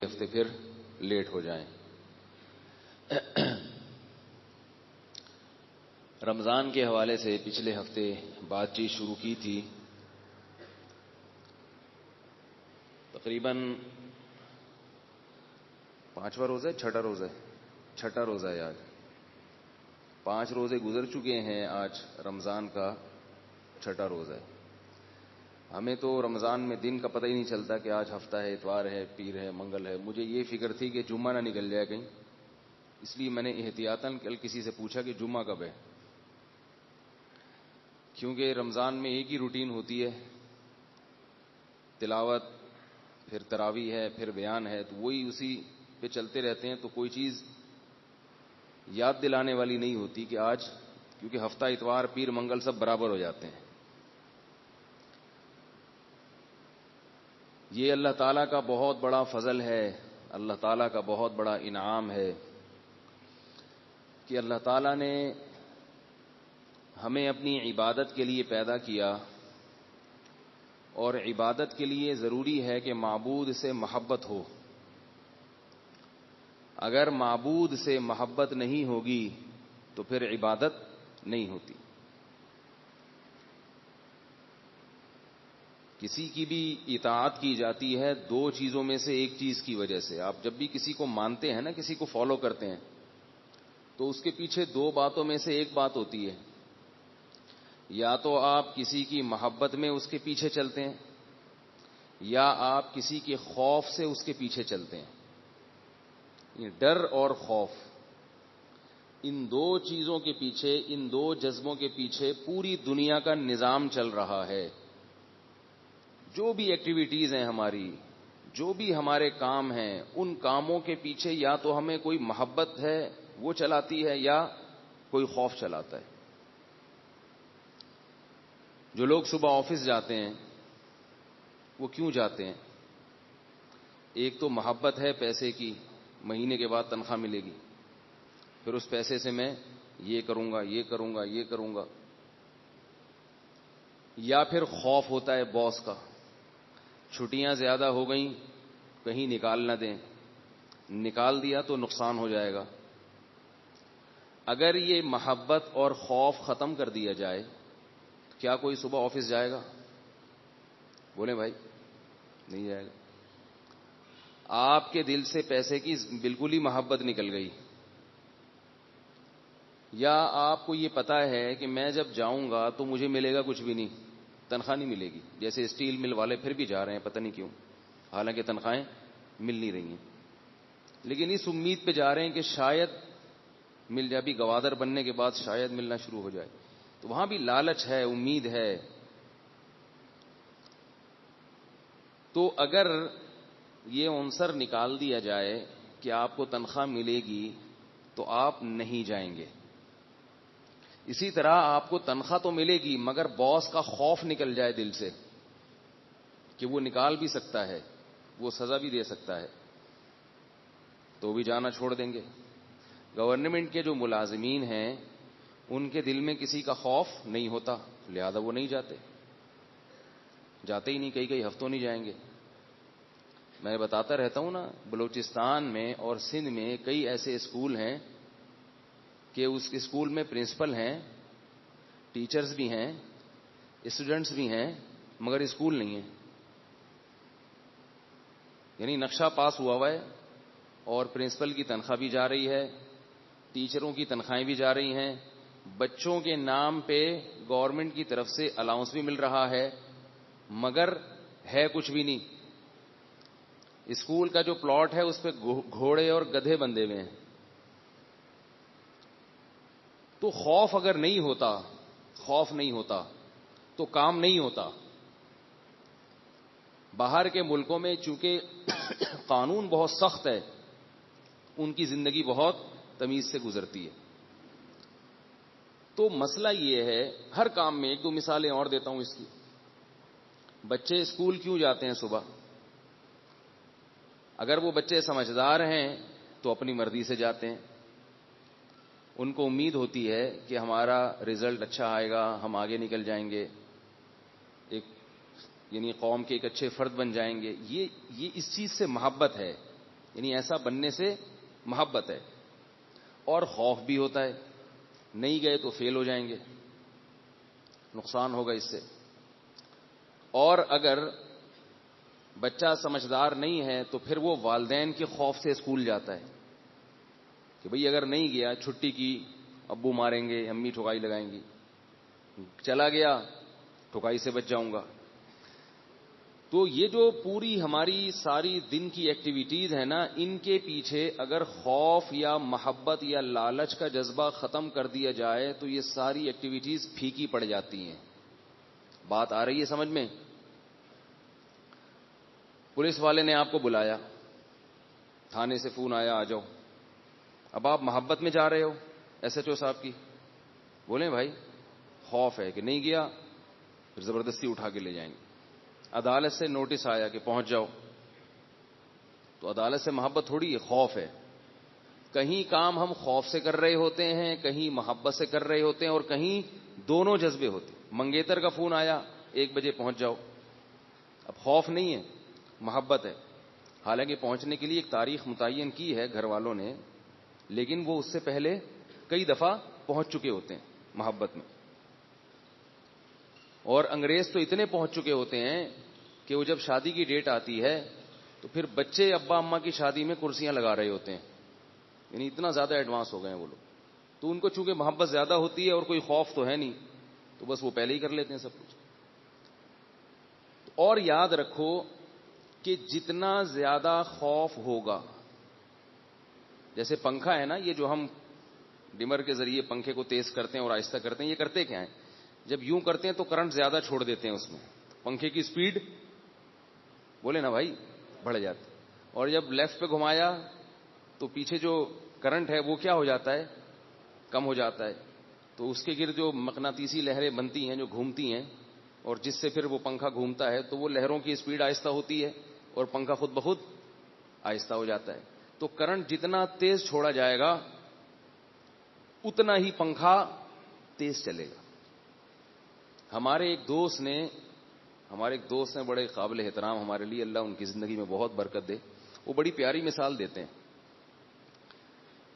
ہفتے پھر لیٹ ہو جائیں. رمضان کے حوالے سے پچھلے ہفتے بات چیت شروع کی تھی. تقریباً 5واں روزہ چھٹا روزہ ہے آج. 5 روزے گزر چکے ہیں, آج رمضان کا چھٹا روزہ ہے. ہمیں تو رمضان میں دن کا پتہ ہی نہیں چلتا کہ آج ہفتہ ہے, اتوار ہے, پیر ہے, منگل ہے. مجھے یہ فکر تھی کہ جمعہ نہ نکل جائے کہیں, اس لیے میں نے احتیاطاً کل کسی سے پوچھا کہ جمعہ کب ہے, کیونکہ رمضان میں ایک ہی روٹین ہوتی ہے, تلاوت, پھر تراویح ہے, پھر بیان ہے, تو وہی اسی پہ چلتے رہتے ہیں. تو کوئی چیز یاد دلانے والی نہیں ہوتی کہ آج, کیونکہ ہفتہ اتوار پیر منگل سب برابر ہو جاتے ہیں. یہ اللہ تعالیٰ کا بہت بڑا فضل ہے, اللہ تعالیٰ کا بہت بڑا انعام ہے کہ اللہ تعالیٰ نے ہمیں اپنی عبادت کے لیے پیدا کیا, اور عبادت کے لیے ضروری ہے کہ معبود سے محبت ہو. اگر معبود سے محبت نہیں ہوگی تو پھر عبادت نہیں ہوتی. کسی کی بھی اطاعت کی جاتی ہے 2 چیزوں میں سے ایک چیز کی وجہ سے. آپ جب بھی کسی کو مانتے ہیں نا, کسی کو فالو کرتے ہیں, تو اس کے پیچھے 2 باتوں میں سے ایک بات ہوتی ہے. یا تو آپ کسی کی محبت میں اس کے پیچھے چلتے ہیں, یا آپ کسی کے خوف سے اس کے پیچھے چلتے ہیں. یہ ڈر اور خوف, ان 2 چیزوں کے پیچھے, ان 2 جذبوں کے پیچھے پوری دنیا کا نظام چل رہا ہے. جو بھی ایکٹیویٹیز ہیں ہماری, جو بھی ہمارے کام ہیں, ان کاموں کے پیچھے یا تو ہمیں کوئی محبت ہے وہ چلاتی ہے, یا کوئی خوف چلاتا ہے. جو لوگ صبح آفس جاتے ہیں وہ کیوں جاتے ہیں؟ ایک تو محبت ہے پیسے کی, مہینے کے بعد تنخواہ ملے گی, پھر اس پیسے سے میں یہ کروں گا, یہ کروں گا, یہ کروں گا. یا پھر خوف ہوتا ہے باس کا, چھٹیاں زیادہ ہو گئیں, کہیں نکال نہ دیں, نکال دیا تو نقصان ہو جائے گا. اگر یہ محبت اور خوف ختم کر دیا جائے, کیا کوئی صبح آفس جائے گا؟ بولیں بھائی, نہیں جائے گا. آپ کے دل سے پیسے کی بالکل ہی محبت نکل گئی, یا آپ کو یہ پتا ہے کہ میں جب جاؤں گا تو مجھے ملے گا کچھ بھی نہیں, تنخواہ نہیں ملے گی. جیسے اسٹیل مل والے پھر بھی جا رہے ہیں, پتہ نہیں کیوں, حالانکہ تنخواہیں مل نہیں رہی ہیں, لیکن اس امید پہ جا رہے ہیں کہ شاید مل جائے. بھی گوادر بننے کے بعد شاید ملنا شروع ہو جائے. تو وہاں بھی لالچ ہے, امید ہے. تو اگر یہ عنصر نکال دیا جائے کہ آپ کو تنخواہ ملے گی تو آپ نہیں جائیں گے. اسی طرح آپ کو تنخواہ تو ملے گی, مگر باس کا خوف نکل جائے دل سے کہ وہ نکال بھی سکتا ہے, وہ سزا بھی دے سکتا ہے, تو بھی جانا چھوڑ دیں گے. گورنمنٹ کے جو ملازمین ہیں ان کے دل میں کسی کا خوف نہیں ہوتا, لہذا وہ نہیں جاتے ہی نہیں, کئی ہفتوں نہیں جائیں گے. میں بتاتا رہتا ہوں نا, بلوچستان میں اور سندھ میں کئی ایسے اسکول ہیں کہ اس اسکول میں پرنسپل ہیں, ٹیچرز بھی ہیں, اسٹوڈنٹس بھی ہیں, مگر اسکول نہیں ہے. یعنی نقشہ پاس ہوا ہے اور پرنسپل کی تنخواہ بھی جا رہی ہے, ٹیچروں کی تنخواہیں بھی جا رہی ہیں, بچوں کے نام پہ گورنمنٹ کی طرف سے الاؤنس بھی مل رہا ہے, مگر ہے کچھ بھی نہیں. اسکول کا جو پلاٹ ہے اس پہ گھوڑے اور گدھے بندھے ہوئے ہیں. تو خوف اگر نہیں ہوتا تو کام نہیں ہوتا. باہر کے ملکوں میں چونکہ قانون بہت سخت ہے, ان کی زندگی بہت تمیز سے گزرتی ہے. تو مسئلہ یہ ہے ہر کام میں, 1-2 مثالیں اور دیتا ہوں اس کی. بچے اسکول کیوں جاتے ہیں صبح؟ اگر وہ بچے سمجھدار ہیں تو اپنی مرضی سے جاتے ہیں. ان کو امید ہوتی ہے کہ ہمارا رزلٹ اچھا آئے گا, ہم آگے نکل جائیں گے, یعنی قوم کے ایک اچھے فرد بن جائیں گے. یہ اس چیز سے محبت ہے. یعنی ایسا بننے سے محبت ہے. اور خوف بھی ہوتا ہے, نہیں گئے تو فیل ہو جائیں گے, نقصان ہوگا اس سے. اور اگر بچہ سمجھدار نہیں ہے تو پھر وہ والدین کے خوف سے اسکول جاتا ہے کہ بھئی اگر نہیں گیا, چھٹی کی, ابو ماریں گے, امی ٹھکائی لگائیں گی, چلا گیا ٹھکائی سے بچ جاؤں گا. تو یہ جو پوری ہماری ساری دن کی ایکٹیویٹیز ہیں نا, ان کے پیچھے اگر خوف یا محبت یا لالچ کا جذبہ ختم کر دیا جائے تو یہ ساری ایکٹیویٹیز پھیکی پڑ جاتی ہیں. بات آ رہی ہے سمجھ میں؟ پولیس والے نے آپ کو بلایا, تھانے سے فون آیا, آ جاؤ. اب آپ محبت میں جا رہے ہو ایس ایچ او صاحب کی, بولیں بھائی خوف ہے کہ نہیں گیا پھر زبردستی اٹھا کے لے جائیں گے. عدالت سے نوٹس آیا کہ پہنچ جاؤ, تو عدالت سے محبت تھوڑی ہے, خوف ہے. کہیں کام ہم خوف سے کر رہے ہوتے ہیں, کہیں محبت سے کر رہے ہوتے ہیں, اور کہیں دونوں جذبے ہوتے ہیں. منگیتر کا فون آیا 1 بجے پہنچ جاؤ, اب خوف نہیں ہے, محبت ہے. حالانکہ پہنچنے کے لیے ایک تاریخ متعین کی ہے گھر والوں نے, لیکن وہ اس سے پہلے کئی دفعہ پہنچ چکے ہوتے ہیں محبت میں. اور انگریز تو اتنے پہنچ چکے ہوتے ہیں کہ وہ جب شادی کی ڈیٹ آتی ہے تو پھر بچے ابا اماں کی شادی میں کرسیاں لگا رہے ہوتے ہیں, یعنی اتنا زیادہ ایڈوانس ہو گئے ہیں وہ لوگ. تو ان کو چونکہ محبت زیادہ ہوتی ہے اور کوئی خوف تو ہے نہیں, تو بس وہ پہلے ہی کر لیتے ہیں سب کچھ. اور یاد رکھو کہ جتنا زیادہ خوف ہوگا, جیسے پنکھا ہے نا, یہ جو ہم ڈمر کے ذریعے پنکھے کو تیز کرتے ہیں اور آہستہ کرتے ہیں, یہ کرتے کیا ہیں؟ جب یوں کرتے ہیں تو کرنٹ زیادہ چھوڑ دیتے ہیں اس میں, پنکھے کی سپیڈ بولے نا بھائی بڑھ جاتی. اور جب لیفٹ پہ گھمایا تو پیچھے جو کرنٹ ہے وہ کیا ہو جاتا ہے؟ کم ہو جاتا ہے. تو اس کے گرد جو مقناطیسی لہریں بنتی ہیں جو گھومتی ہیں, اور جس سے پھر وہ پنکھا گھومتا ہے, تو وہ لہروں کی سپیڈ آہستہ ہوتی ہے اور پنکھا خود بخود آہستہ ہو جاتا ہے. تو کرنٹ جتنا تیز چھوڑا جائے گا اتنا ہی پنکھا تیز چلے گا. ہمارے ایک دوست نے بڑے قابل احترام ہمارے لیے, اللہ ان کی زندگی میں بہت برکت دے, وہ بڑی پیاری مثال دیتے ہیں.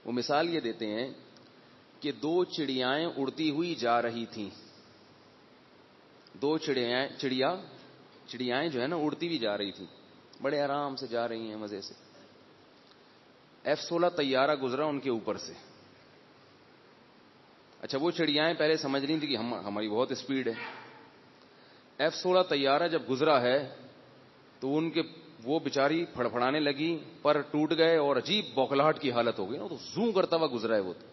وہ مثال یہ دیتے ہیں کہ 2 چڑیائیں اڑتی ہوئی جا رہی تھیں. 2 چڑیائیں جو ہے نا اڑتی ہوئی جا رہی تھیں, بڑے آرام سے جا رہی ہیں مزے سے. F-16 طیارہ گزرا ان کے اوپر سے. اچھا, وہ چڑیائیں پہلے سمجھ رہی تھی کہ ہماری بہت اسپیڈ ہے. F-16 طیارہ جب گزرا ہے تو وہ بیچاری پھڑپھڑانے لگی, پر ٹوٹ گئے اور عجیب بوکھلاہٹ کی حالت ہو گئی نا. تو زوں کرتا ہوا گزرا ہے وہ, تو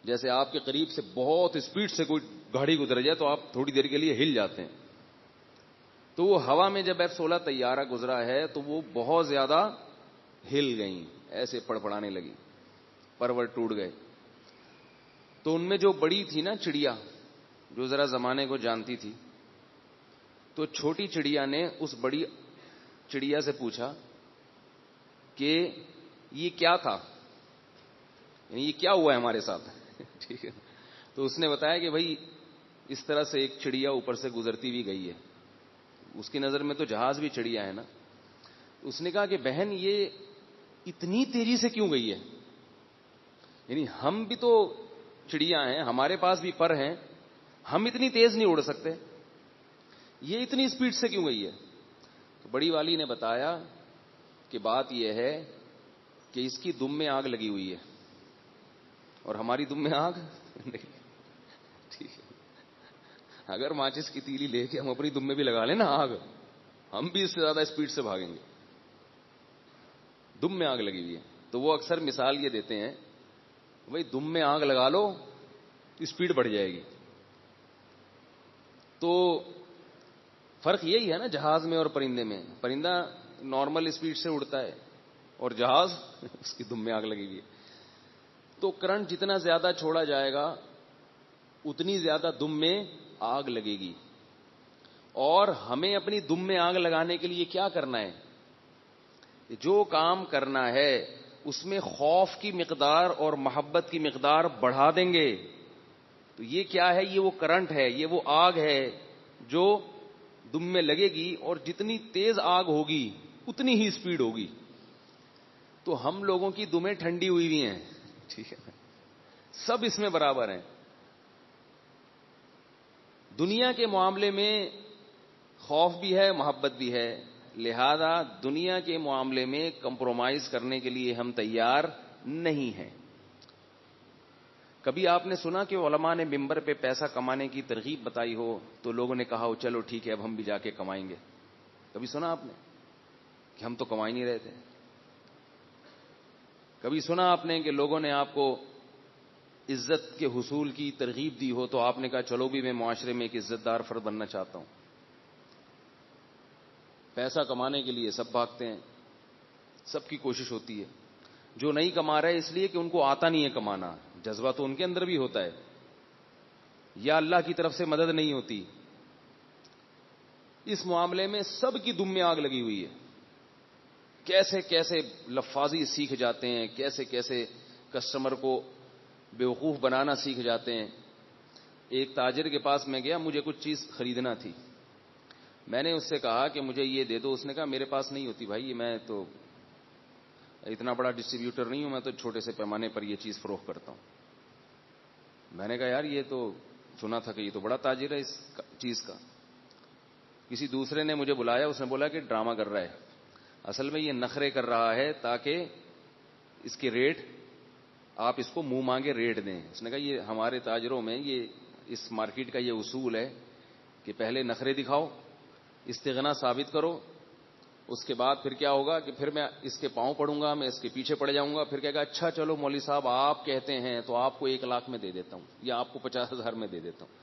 جیسے آپ کے قریب سے بہت اسپیڈ سے کوئی گاڑی گزر جائے تو آپ تھوڑی دیر کے لیے ہل جاتے ہیں. تو وہ ہوا میں جب F-16 طیارہ گزرا ہے تو وہ بہت زیادہ ہل گئیں, ایسے پڑپڑانے لگی, پرور ٹوٹ گئے. تو ان میں جو بڑی تھی نا چڑیا, جو ذرا زمانے کو جانتی تھی, تو چھوٹی چڑیا نے اس بڑی چڑیا سے پوچھا کہ یہ کیا تھا, یعنی یہ کیا ہوا ہے ہمارے ساتھ. ٹھیک ہے, تو اس نے بتایا کہ بھائی اس طرح سے ایک چڑیا اوپر سے گزرتی ہوئی گئی ہے. اس کی نظر میں تو جہاز بھی چڑیا ہے نا. اس نے کہا کہ بہن یہ اتنی تیزی سے کیوں گئی ہے, یعنی ہم بھی تو چڑیا ہیں, ہمارے پاس بھی پر ہیں, ہم اتنی تیز نہیں اڑ سکتے, یہ اتنی اسپیڈ سے کیوں گئی ہے. تو بڑی والی نے بتایا کہ بات یہ ہے کہ اس کی دم میں آگ لگی ہوئی ہے اور ہماری دم میں آگ نہیں. ٹھیک ہے, اگر ماچس کی تیلی لے کے ہم اپنی دم میں بھی لگا لیں نا آگ, ہم بھی اس سے زیادہ اسپیڈ سے بھاگیں گے. دم میں آگ لگی ہوئی ہے. تو وہ اکثر مثال یہ دیتے ہیں, بھائی دم میں آگ لگا لو اسپیڈ بڑھ جائے گی. تو فرق یہی ہے نا جہاز میں اور پرندے میں. پرندہ نارمل اسپیڈ سے اڑتا ہے اور جہاز اس کی دم میں آگ لگی ہوئی ہے. تو کرنٹ جتنا زیادہ چھوڑا جائے گا اتنی زیادہ دم میں آگ لگے گی. اور ہمیں اپنی دم میں آگ لگانے کے لیے کیا کرنا ہے؟ جو کام کرنا ہے اس میں خوف کی مقدار اور محبت کی مقدار بڑھا دیں گے. تو یہ کیا ہے؟ یہ وہ کرنٹ ہے, یہ وہ آگ ہے جو دم میں لگے گی, اور جتنی تیز آگ ہوگی اتنی ہی اسپیڈ ہوگی. تو ہم لوگوں کی دمیں ٹھنڈی ہوئی ہوئی ہیں, ٹھیک ہے, سب اس میں برابر ہیں. دنیا کے معاملے میں خوف بھی ہے, محبت بھی ہے, لہذا دنیا کے معاملے میں کمپرومائز کرنے کے لیے ہم تیار نہیں ہیں. کبھی آپ نے سنا کہ علماء نے ممبر پہ پیسہ کمانے کی ترغیب بتائی ہو تو لوگوں نے کہا ہو چلو ٹھیک ہے اب ہم بھی جا کے کمائیں گے؟ کبھی سنا آپ نے کہ ہم تو کما ہی نہیں رہے تھے؟ کبھی سنا آپ نے کہ لوگوں نے آپ کو عزت کے حصول کی ترغیب دی ہو تو آپ نے کہا چلو بھی میں معاشرے میں ایک عزت دار فرد بننا چاہتا ہوں؟ پیسہ کمانے کے لیے سب بھاگتے ہیں, سب کی کوشش ہوتی ہے. جو نہیں کما رہے اس لیے کہ ان کو آتا نہیں ہے کمانا, جذبہ تو ان کے اندر بھی ہوتا ہے, یا اللہ کی طرف سے مدد نہیں ہوتی. اس معاملے میں سب کی دم میں آگ لگی ہوئی ہے. کیسے کیسے لفاظی سیکھ جاتے ہیں, کیسے کیسے کسٹمر کو بیوقوف بنانا سیکھ جاتے ہیں. ایک تاجر کے پاس میں گیا, مجھے کچھ چیز خریدنا تھی. میں نے اس سے کہا کہ مجھے یہ دے دو. اس نے کہا میرے پاس نہیں ہوتی بھائی, میں تو اتنا بڑا ڈسٹریبیوٹر نہیں ہوں, میں تو چھوٹے سے پیمانے پر یہ چیز فروخت کرتا ہوں. میں نے کہا یار یہ تو سنا تھا کہ یہ تو بڑا تاجر ہے اس چیز کا. کسی دوسرے نے مجھے بلایا, اس نے بولا کہ ڈرامہ کر رہا ہے, اصل میں یہ نخرے کر رہا ہے تاکہ اس کے ریٹ آپ اس کو منہ مانگے ریٹ دیں. اس نے کہا یہ ہمارے تاجروں میں یہ اس مارکیٹ کا یہ اصول ہے کہ پہلے نخرے دکھاؤ, استغنا ثابت کرو, اس کے بعد پھر کیا ہوگا کہ پھر میں اس کے پاؤں پڑوں گا, میں اس کے پیچھے پڑ جاؤں گا, پھر کہے گا اچھا چلو مولوی صاحب آپ کہتے ہیں تو آپ کو 1 لاکھ میں دے دیتا ہوں یا آپ کو 50,000 میں دے دیتا ہوں.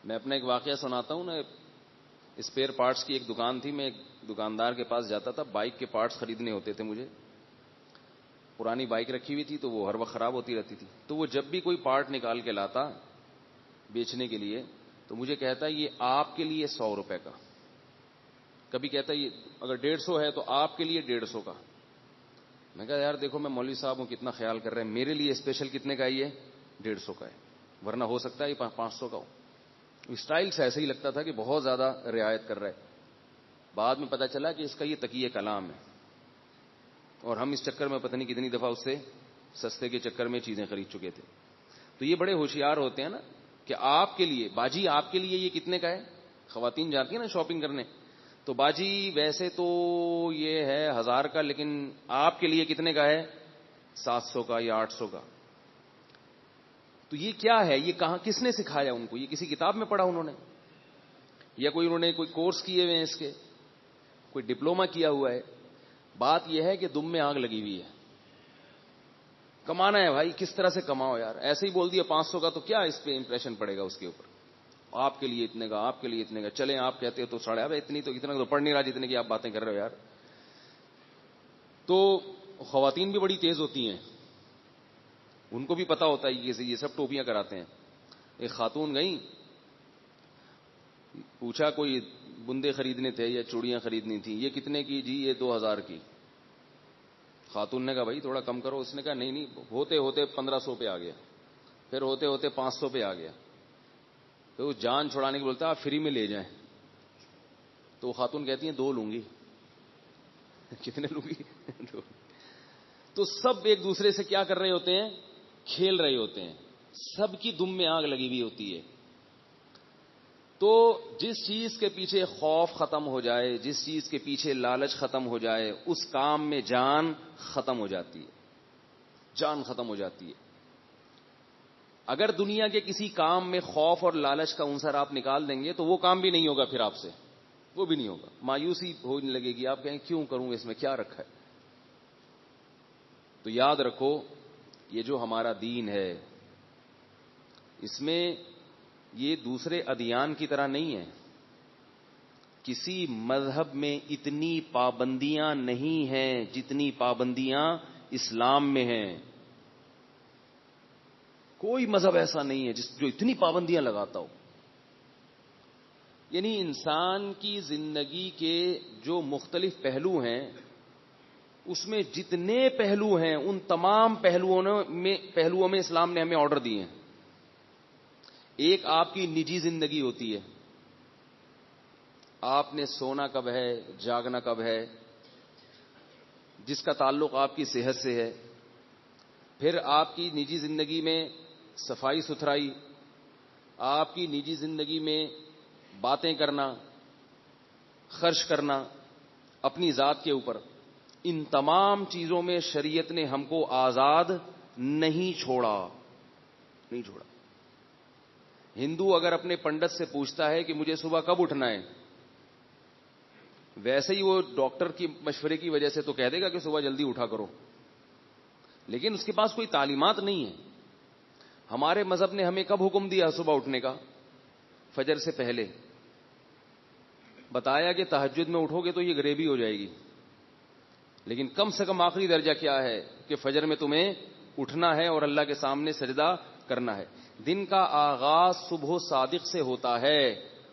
میں اپنا ایک واقعہ سناتا ہوں نا. اسپیئر پارٹس کی ایک دکان تھی, میں ایک دکاندار کے پاس جاتا تھا, بائک کے پارٹس خریدنے ہوتے تھے مجھے. پرانی بائک رکھی ہوئی تھی تو وہ ہر وقت خراب ہوتی رہتی تھی, تو وہ جب بھی کوئی پارٹ نکال کے لاتا بیچنے کے لیے تو مجھے کہتا یہ آپ کے لیے 100 روپے کا, کبھی کہتا یہ اگر 150 ہے تو آپ کے لیے 150 کا. میں کہا یار دیکھو میں مولوی صاحب ہوں, کتنا خیال کر رہے ہیں, میرے لیے اسپیشل کتنے کا یہ 150 کا ہے, ورنہ ہو سکتا ہے یہ 500 کا ہو. اسٹائل سے ایسے ہی لگتا تھا کہ بہت زیادہ رعایت کر رہا ہے. بعد میں پتا چلا کہ اس کا یہ تقیہ کلام ہے, اور ہم اس چکر میں پتہ نہیں کتنی دفعہ اس سے سستے کے چکر میں چیزیں خرید چکے تھے. تو یہ بڑے ہوشیار ہوتے ہیں نا کہ آپ کے لیے باجی آپ کے لیے یہ کتنے کا ہے. خواتین جاتی ہیں نا شاپنگ کرنے, تو باجی ویسے تو یہ ہے 1000 کا, لیکن آپ کے لیے کتنے کا ہے 700 کا یا 800 کا. تو یہ کیا ہے, یہ کہاں کس نے سکھایا ان کو؟ یہ کسی کتاب میں پڑھا انہوں نے, یا کوئی انہوں نے کوئی کورس کیے ہوئے ہیں اس کے, کوئی ڈپلوما کیا ہوا ہے؟ بات یہ ہے کہ دم میں آگ لگی ہوئی ہے. کمانا ہے بھائی, کس طرح سے کماؤ یار. ایسے ہی بول دیا 500 کا تو کیا اس پہ امپریشن پڑے گا اس کے اوپر. آپ کے لیے اتنے کا, آپ کے لیے اتنے کا, چلیں آپ کہتے ہو تو ساڑھے, اب اتنا تو پڑھ نہیں رہا جتنے کی آپ باتیں کر رہے ہو یار. تو خواتین بھی بڑی تیز ہوتی ہیں, ان کو بھی پتا ہوتا ہے یہ سب ٹوپیاں کراتے ہیں. ایک خاتون گئیں, پوچھا کوئی بندے خریدنے تھے یا چوڑیاں خریدنی تھیں, یہ کتنے کی جی؟ یہ 2000 کی. خاتون نے کہا بھائی تھوڑا کم کرو. اس نے کہا نہیں ہوتے ہوتے 1500 پہ آ گیا, پھر ہوتے ہوتے 500 پہ آ گیا. تو وہ جان چھڑانے کی بولتا آپ فری میں لے جائیں. تو وہ خاتون کہتی ہیں 2 لوں گی. کتنے لوں گی؟ 2. تو سب ایک دوسرے سے کیا کر رہے ہوتے ہیں, کھیل رہے ہوتے ہیں, سب کی دم میں آگ لگی ہوئی ہوتی ہے. تو جس چیز کے پیچھے خوف ختم ہو جائے, جس چیز کے پیچھے لالچ ختم ہو جائے, اس کام میں جان ختم ہو جاتی ہے, جان ختم ہو جاتی ہے. اگر دنیا کے کسی کام میں خوف اور لالچ کا عنصر آپ نکال دیں گے تو وہ کام بھی نہیں ہوگا, پھر آپ سے وہ بھی نہیں ہوگا, مایوسی ہونے لگے گی, آپ کہیں کیوں کروں, اس میں کیا رکھا ہے. تو یاد رکھو یہ جو ہمارا دین ہے اس میں یہ دوسرے ادیان کی طرح نہیں ہے. کسی مذہب میں اتنی پابندیاں نہیں ہیں جتنی پابندیاں اسلام میں ہیں. کوئی مذہب ایسا نہیں ہے جو اتنی پابندیاں لگاتا ہو. یعنی انسان کی زندگی کے جو مختلف پہلو ہیں اس میں جتنے پہلو ہیں ان تمام پہلوؤں میں اسلام نے ہمیں آرڈر دیے ہیں. ایک آپ کی نجی زندگی ہوتی ہے, آپ نے سونا کب ہے, جاگنا کب ہے, جس کا تعلق آپ کی صحت سے ہے. پھر آپ کی نجی زندگی میں صفائی ستھرائی، آپ کی نجی زندگی میں باتیں کرنا، خرچ کرنا اپنی ذات کے اوپر، ان تمام چیزوں میں شریعت نے ہم کو آزاد نہیں چھوڑا. ہندو اگر اپنے پنڈت سے پوچھتا ہے کہ مجھے صبح کب اٹھنا ہے، ویسے ہی وہ ڈاکٹر کی مشورے کی وجہ سے تو کہہ دے گا کہ صبح جلدی اٹھا کرو، لیکن اس کے پاس کوئی تعلیمات نہیں ہے. ہمارے مذہب نے ہمیں کب حکم دیا صبح اٹھنے کا؟ فجر سے پہلے. بتایا کہ تہجد میں اٹھو گے تو یہ غریبی ہو جائے گی، لیکن کم سے کم آخری درجہ کیا ہے کہ فجر میں تمہیں اٹھنا ہے اور اللہ کے سامنے سجدہ کرنا ہے. دن کا آغاز صبح صادق سے ہوتا ہے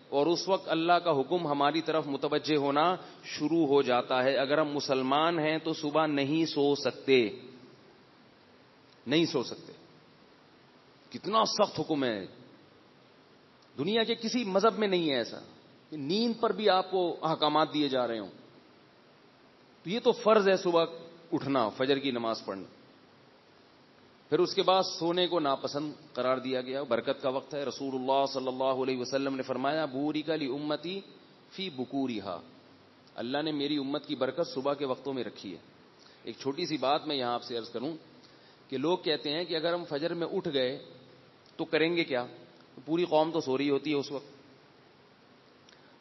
اور اس وقت اللہ کا حکم ہماری طرف متوجہ ہونا شروع ہو جاتا ہے. اگر ہم مسلمان ہیں تو صبح نہیں سو سکتے. کتنا سخت حکم ہے، دنیا کے کسی مذہب میں نہیں ہے ایسا کہ نیند پر بھی آپ کو احکامات دیے جا رہے ہوں. تو یہ تو فرض ہے صبح اٹھنا، فجر کی نماز پڑھنا. پھر اس کے بعد سونے کو ناپسند قرار دیا گیا، برکت کا وقت ہے. رسول اللہ صلی اللہ علیہ وسلم نے فرمایا بورک لامتی فی بکورہا، اللہ نے میری امت کی برکت صبح کے وقتوں میں رکھی ہے. ایک چھوٹی سی بات میں یہاں آپ سے عرض کروں کہ لوگ کہتے ہیں کہ اگر ہم فجر میں اٹھ گئے تو کریں گے کیا؟ پوری قوم تو سو رہی ہوتی ہے اس وقت.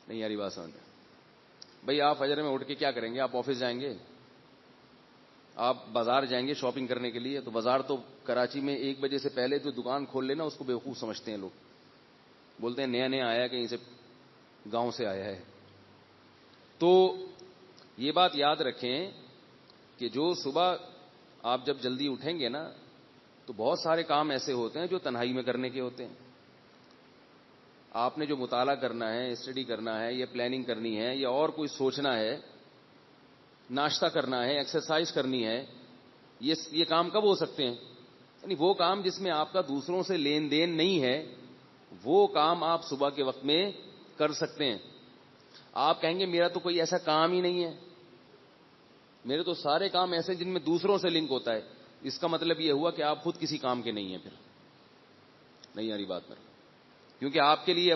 نہیں یاری بات سمجھ بھائی، آپ فجر میں اٹھ کے کیا کریں گے؟ آپ آفس جائیں گے، آپ بازار جائیں گے شاپنگ کرنے کے لیے. تو بازار تو کراچی میں 1 بجے سے پہلے تو دکان کھول لینا اس کو بیوقوف سمجھتے ہیں لوگ، بولتے ہیں نیا نیا آیا ہے، کہیں سے گاؤں سے آیا ہے. تو یہ بات یاد رکھیں کہ جو صبح آپ جب جلدی اٹھیں گے نا تو بہت سارے کام ایسے ہوتے ہیں جو تنہائی میں کرنے کے ہوتے ہیں. آپ نے جو مطالعہ کرنا ہے، اسٹڈی کرنا ہے، یا پلاننگ کرنی ہے، یا اور کوئی سوچنا ہے، ناشتہ کرنا ہے، ایکسرسائز کرنی ہے، یہ کام کب ہو سکتے ہیں؟ یعنی وہ کام جس میں آپ کا دوسروں سے لین دین نہیں ہے، وہ کام آپ صبح کے وقت میں کر سکتے ہیں. آپ کہیں گے میرا تو کوئی ایسا کام ہی نہیں ہے، میرے تو سارے کام ایسے جن میں دوسروں سے لنک ہوتا ہے. اس کا مطلب یہ ہوا کہ آپ خود کسی کام کے نہیں ہیں. پھر نہیں آ رہی بات پر، کیونکہ آپ کے لیے،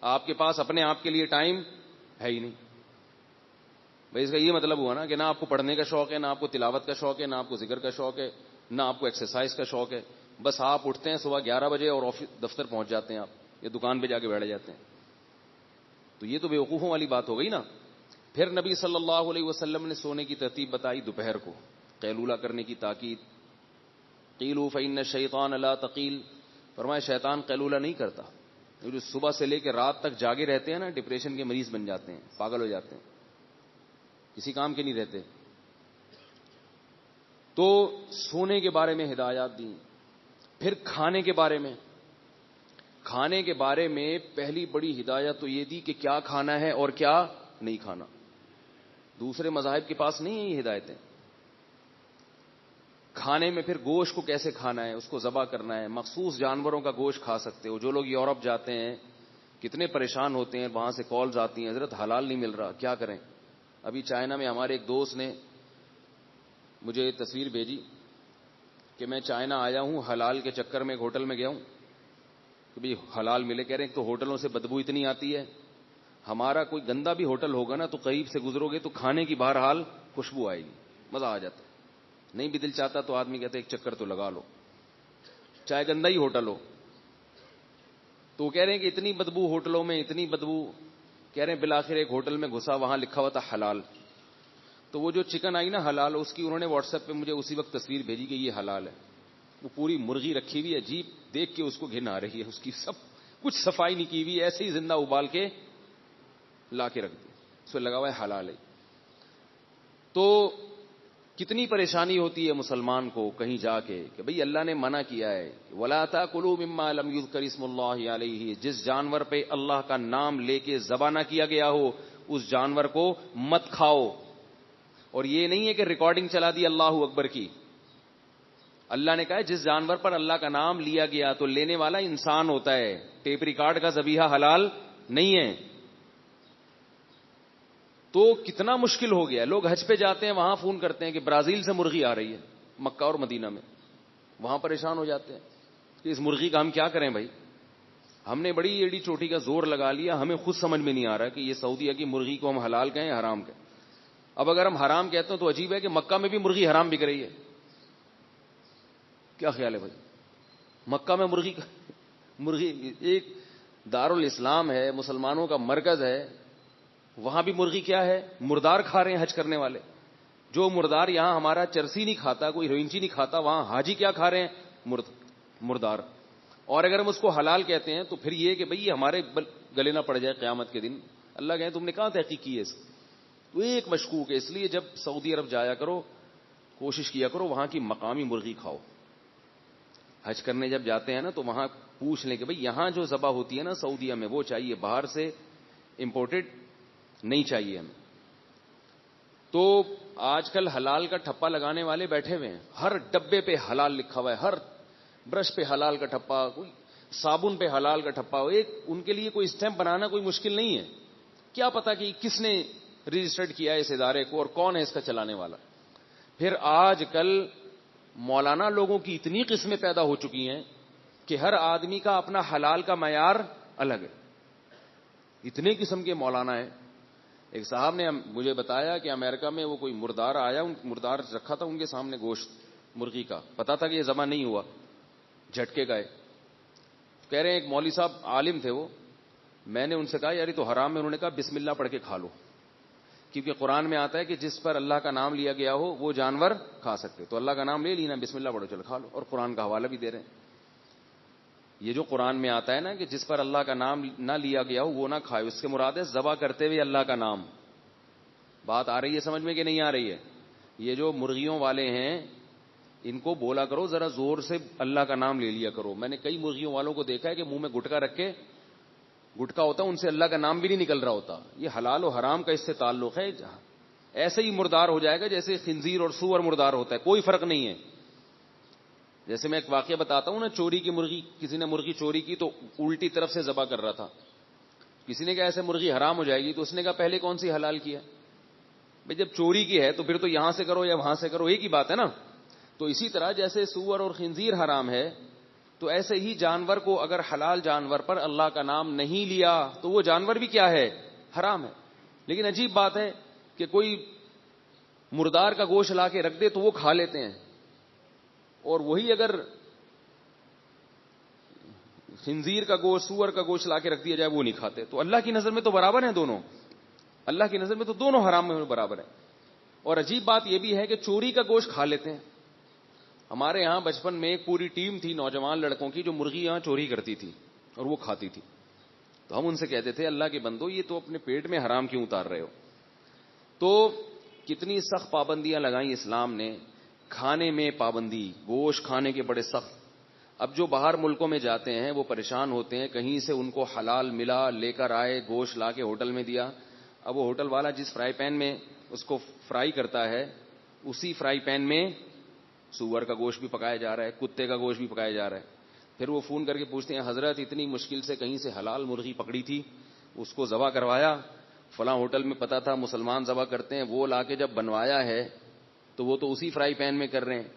آپ کے پاس اپنے آپ کے لیے ٹائم ہے ہی نہیں. بھائی اس کا یہ مطلب ہوا نا کہ نہ آپ کو پڑھنے کا شوق ہے، نہ آپ کو تلاوت کا شوق ہے، نہ آپ کو ذکر کا شوق ہے، نہ آپ کو ایکسرسائز کا شوق ہے. بس آپ اٹھتے ہیں صبح 11 بجے اور آفس دفتر پہنچ جاتے ہیں آپ، یا دکان پہ جا کے بیٹھ جاتے ہیں. تو یہ تو بیوقوفوں والی بات ہو گئی نا. پھر نبی صلی اللہ علیہ وسلم نے سونے کی ترتیب بتائی، دوپہر کو قیلولہ کرنے کی تاکید. قیلوا فإن الشیطان لا تقیل، فرمایا شیطان قیلولہ نہیں کرتا. جو صبح سے لے کے رات تک جاگے رہتے ہیں نا، ڈپریشن کے مریض بن جاتے ہیں، پاگل ہو جاتے ہیں، کسی کام کے نہیں رہتے. تو سونے کے بارے میں ہدایات دی. پھر کھانے کے بارے میں پہلی بڑی ہدایت تو یہ دی کہ کیا کھانا ہے اور کیا نہیں کھانا. دوسرے مذاہب کے پاس نہیں ہیں یہ ہدایتیں. کھانے میں پھر گوشت کو کیسے کھانا ہے، اس کو ذبح کرنا ہے. مخصوص جانوروں کا گوشت کھا سکتے ہو. جو لوگ یورپ جاتے ہیں کتنے پریشان ہوتے ہیں، وہاں سے کالز آتی ہیں حضرت حلال نہیں مل رہا، کیا کریں. ابھی چائنا میں ہمارے ایک دوست نے مجھے تصویر بھیجی کہ میں چائنا آیا ہوں، حلال کے چکر میں ایک ہوٹل میں گیا ہوں کہ بھئی حلال ملے. کہہ رہے ہیں تو ہوٹلوں سے بدبو اتنی آتی ہے، ہمارا کوئی گندا بھی ہوٹل ہوگا نا تو قریب سے گزرو گے تو کھانے کی بہرحال خوشبو آئے گی، مزہ آ جاتا ہے. نہیں بھی دل چاہتا تو آدمی کہتے ایک چکر تو لگا لو، چاہے گندا ہی ہوٹل ہو. تو وہ کہہ رہے ہیں کہ اتنی بدبو ہوٹلوں میں، اتنی بدبو. کہہ رہے ہیں بالآخر ایک ہوٹل میں گھسا، وہاں لکھا ہوا تھا حلال. تو وہ جو چکن آئی نا حلال، اس کی انہوں نے واٹس ایپ پہ مجھے اسی وقت تصویر بھیجی کہ یہ حلال ہے. وہ پوری مرغی رکھی ہوئی ہے، عجیب دیکھ کے اس کو گھن آ رہی ہے، اس کی سب کچھ صفائی نہیں کی ہوئی، ایسے ہی زندہ ابال کے لا کے رکھ دی، اس پہ لگا ہوا ہے حلال ہے. تو کتنی پریشانی ہوتی ہے مسلمان کو کہیں جا کے کہ بھئی اللہ نے منع کیا ہے وَلَا تَأْكُلُوا مِمَّا لَمْ يُذْكَرِ اسْمُ اللَّهِ عَلَيْهِ، جس جانور پہ اللہ کا نام لے کے ذبح نہ کیا گیا ہو اس جانور کو مت کھاؤ. اور یہ نہیں ہے کہ ریکارڈنگ چلا دی اللہ اکبر کی. اللہ نے کہا ہے جس جانور پر اللہ کا نام لیا گیا تو لینے والا انسان ہوتا ہے، ٹیپ ریکارڈ کا ذبیحہ حلال نہیں ہے. تو کتنا مشکل ہو گیا. لوگ حج پہ جاتے ہیں, وہاں فون کرتے ہیں کہ برازیل سے مرغی آ رہی ہے مکہ اور مدینہ میں, وہاں پریشان ہو جاتے ہیں کہ اس مرغی کا ہم کیا کریں بھائی. ہم نے بڑی ایڑی چوٹی کا زور لگا لیا, ہمیں خود سمجھ میں نہیں آ رہا کہ یہ سعودیہ کی مرغی کو ہم حلال کہیں حرام کہیں. اب اگر ہم حرام کہتے ہیں تو عجیب ہے کہ مکہ میں بھی مرغی حرام بک رہی ہے. کیا خیال ہے بھائی؟ مکہ میں مرغی ایک دارالاسلام ہے, مسلمانوں کا مرکز ہے, وہاں بھی مرغی کیا ہے, مردار کھا رہے ہیں حج کرنے والے. جو مردار یہاں ہمارا چرسی نہیں کھاتا, کوئی روئنچی نہیں کھاتا, وہاں حاجی کیا کھا رہے ہیں, مردار. اور اگر ہم اس کو حلال کہتے ہیں تو پھر یہ کہ بھئی یہ ہمارے گلے نہ پڑ جائے قیامت کے دن. اللہ کہے تم نے کہاں تحقیق کی ہے اس. تو ایک مشکوک ہے. اس لیے جب سعودی عرب جایا کرو, کوشش کیا کرو وہاں کی مقامی مرغی کھاؤ. حج کرنے جب جاتے ہیں نا تو وہاں پوچھ لیں کہ بھئی یہاں جو ذبح ہوتی ہے نا سعودیہ میں وہ چاہیے, باہر سے امپورٹڈ نہیں چاہیے ہمیں. تو آج کل حلال کا ٹھپا لگانے والے بیٹھے ہوئے ہیں, ہر ڈبے پہ حلال لکھا ہوا ہے, ہر برش پہ حلال کا ٹھپا, کوئی صابن پہ حلال کا ٹھپا. ایک ان کے لیے کوئی اسٹیمپ بنانا کوئی مشکل نہیں ہے. کیا پتا کہ کس نے رجسٹرڈ کیا ہے اس ادارے کو اور کون ہے اس کا چلانے والا. پھر آج کل مولانا لوگوں کی اتنی قسمیں پیدا ہو چکی ہیں کہ ہر آدمی کا اپنا حلال کا معیار الگ ہے. اتنے قسم کے مولانا ہیں. ایک صاحب نے مجھے بتایا کہ امریکہ میں وہ کوئی مردار آیا, مردار رکھا تھا ان کے سامنے گوشت مرغی کا, پتا تھا کہ یہ ذبح نہیں ہوا, جھٹکے گئے. کہہ رہے ہیں ایک مولوی صاحب عالم تھے وہ, میں نے ان سے کہا یار یہ تو حرام ہے. انہوں نے کہا بسم اللہ پڑھ کے کھا لو, کیونکہ قرآن میں آتا ہے کہ جس پر اللہ کا نام لیا گیا ہو وہ جانور کھا سکتے. تو اللہ کا نام لے لینا, بسم اللہ پڑھو, چلو کھا لو. اور قرآن کا حوالہ بھی دے رہے ہیں. یہ جو قرآن میں آتا ہے نا کہ جس پر اللہ کا نام نہ لیا گیا ہو وہ نہ کھائے, اس کے مراد ہے ذبح کرتے ہوئے اللہ کا نام. بات آ رہی ہے سمجھ میں کہ نہیں آ رہی ہے؟ یہ جو مرغیوں والے ہیں ان کو بولا کرو ذرا زور سے اللہ کا نام لے لیا کرو. میں نے کئی مرغیوں والوں کو دیکھا ہے کہ منہ میں گٹکا رکھ کے, گٹکا ہوتا ہے ان سے اللہ کا نام بھی نہیں نکل رہا ہوتا. یہ حلال و حرام کا اس سے تعلق ہے. ایسے ہی مردار ہو جائے گا جیسے خنزیر اور سور مردار ہوتا ہے, کوئی فرق نہیں ہے. جیسے میں ایک واقعہ بتاتا ہوں نا, چوری کی مرغی, کسی نے مرغی چوری کی تو الٹی طرف سے ذبح کر رہا تھا. کسی نے کہا ایسے مرغی حرام ہو جائے گی, تو اس نے کہا پہلے کون سی حلال کی ہے بھائی, جب چوری کی ہے تو پھر تو یہاں سے کرو یا وہاں سے کرو, ایک ہی بات ہے نا. تو اسی طرح جیسے سور اور خنزیر حرام ہے تو ایسے ہی جانور کو اگر حلال جانور پر اللہ کا نام نہیں لیا تو وہ جانور بھی کیا ہے, حرام ہے. لیکن عجیب بات ہے کہ کوئی مردار کا گوشت لا کے رکھ دے تو وہ کھا لیتے ہیں, اور وہی اگر خنزیر کا گوشت, سور کا گوشت لا کے رکھ دیا جائے وہ نہیں کھاتے. تو اللہ کی نظر میں تو برابر ہیں دونوں, اللہ کی نظر میں تو دونوں حرام میں برابر ہیں. اور عجیب بات یہ بھی ہے کہ چوری کا گوشت کھا لیتے ہیں. ہمارے یہاں بچپن میں ایک پوری ٹیم تھی نوجوان لڑکوں کی جو مرغی یہاں چوری کرتی تھی اور وہ کھاتی تھی. تو ہم ان سے کہتے تھے اللہ کے بندو یہ تو اپنے پیٹ میں حرام کیوں اتار رہے ہو. تو کتنی سخت پابندیاں لگائیں اسلام نے. کھانے میں پابندی, گوشت کھانے کے بڑے سخت. اب جو باہر ملکوں میں جاتے ہیں وہ پریشان ہوتے ہیں, کہیں سے ان کو حلال ملا, لے کر آئے, گوشت لا کے ہوٹل میں دیا. اب وہ ہوٹل والا جس فرائی پین میں اس کو فرائی کرتا ہے اسی فرائی پین میں سور کا گوشت بھی پکایا جا رہا ہے, کتے کا گوشت بھی پکایا جا رہا ہے. پھر وہ فون کر کے پوچھتے ہیں حضرت اتنی مشکل سے کہیں سے حلال مرغی پکڑی تھی, اس کو ذبح کروایا, فلاں ہوٹل میں پتا تھا مسلمان ذبح کرتے ہیں, وہ لا کے جب بنوایا ہے تو وہ تو اسی فرائی پین میں کر رہے ہیں,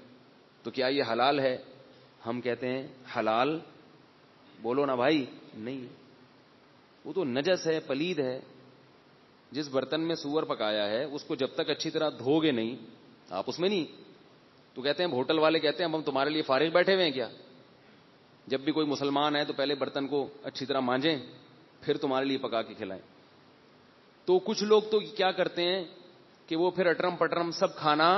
تو کیا یہ حلال ہے؟ ہم کہتے ہیں حلال بولو نا بھائی, نہیں, وہ تو نجس ہے, پلید ہے. جس برتن میں سور پکایا ہے اس کو جب تک اچھی طرح دھو گے نہیں آپ اس میں نہیں. تو کہتے ہیں ہوٹل والے کہتے ہیں ہم تمہارے لیے فارغ بیٹھے ہوئے ہیں کیا, جب بھی کوئی مسلمان ہے تو پہلے برتن کو اچھی طرح مانجیں پھر تمہارے لیے پکا کے کھلائیں. تو کچھ لوگ تو کیا کرتے ہیں کہ وہ پھر اٹرم پٹرم سب کھانا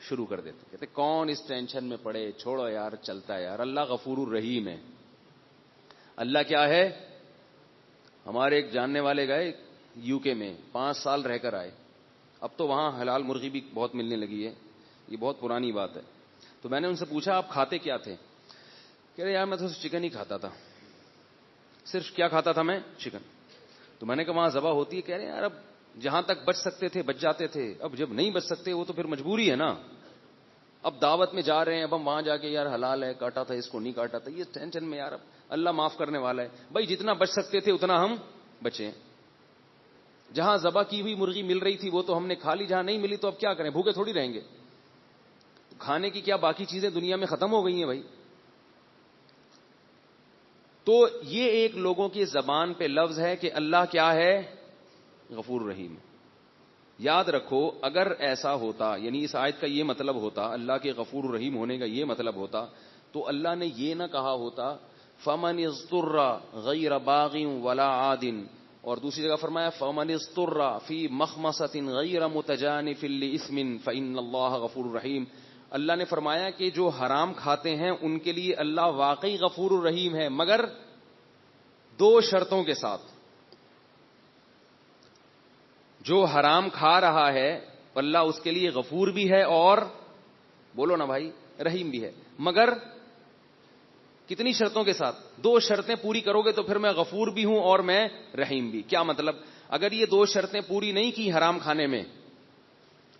شروع کر دیتے, کہتے کون اس ٹینشن میں پڑے, چھوڑو یار چلتا ہے یار, اللہ غفور الرحیم ہے. اللہ کیا ہے, ہمارے ایک جاننے والے گئے یو کے میں 5 سال رہ کر آئے, اب تو وہاں حلال مرغی بھی بہت ملنے لگی ہے, یہ بہت پرانی بات ہے. تو میں نے ان سے پوچھا آپ کھاتے کیا تھے؟ کہہ رہے یار میں تو چکن ہی کھاتا تھا, صرف کیا کھاتا تھا میں, چکن. تو میں نے کہا وہاں ذبح ہوتی ہے؟ کہہ رہے ہیں یار اب جہاں تک بچ سکتے تھے بچ جاتے تھے, اب جب نہیں بچ سکتے وہ تو پھر مجبوری ہے نا. اب دعوت میں جا رہے ہیں, اب ہم وہاں جا کے یار حلال ہے, کاٹا تھا اس کو نہیں کاٹا تھا, یہ ٹینشن میں یار اب اللہ معاف کرنے والا ہے. بھائی جتنا بچ سکتے تھے اتنا ہم بچے. جہاں ذبح کی ہوئی مرغی مل رہی تھی وہ تو ہم نے کھا لی, جہاں نہیں ملی تو اب کیا کریں, بھوکے تھوڑی رہیں گے. کھانے کی کیا باقی چیزیں دنیا میں ختم ہو گئی ہیں بھائی. تو یہ ایک لوگوں کی زبان پہ لفظ ہے کہ اللہ کیا ہے, غفور رحیم. یاد رکھو اگر ایسا ہوتا, یعنی اس آیت کا یہ مطلب ہوتا, اللہ کے غفور رحیم ہونے کا یہ مطلب ہوتا, تو اللہ نے یہ نہ کہا ہوتا فمن اضطر غیر باغ ولا عاد, اور دوسری جگہ فرمایا فمن اضطر فی مخمصۃ غیر متجانف لإثم فإن اللہ غفور رحیم. اللہ نے فرمایا کہ جو حرام کھاتے ہیں ان کے لیے اللہ واقعی غفور الرحیم ہے, مگر 2 شرطوں کے ساتھ. جو حرام کھا رہا ہے اللہ اس کے لیے غفور بھی ہے اور بولو نا بھائی رحیم بھی ہے, مگر کتنی شرطوں کے ساتھ؟ 2 شرطیں پوری کرو گے تو پھر میں غفور بھی ہوں اور میں رحیم بھی. کیا مطلب؟ اگر یہ 2 شرطیں پوری نہیں کی حرام کھانے میں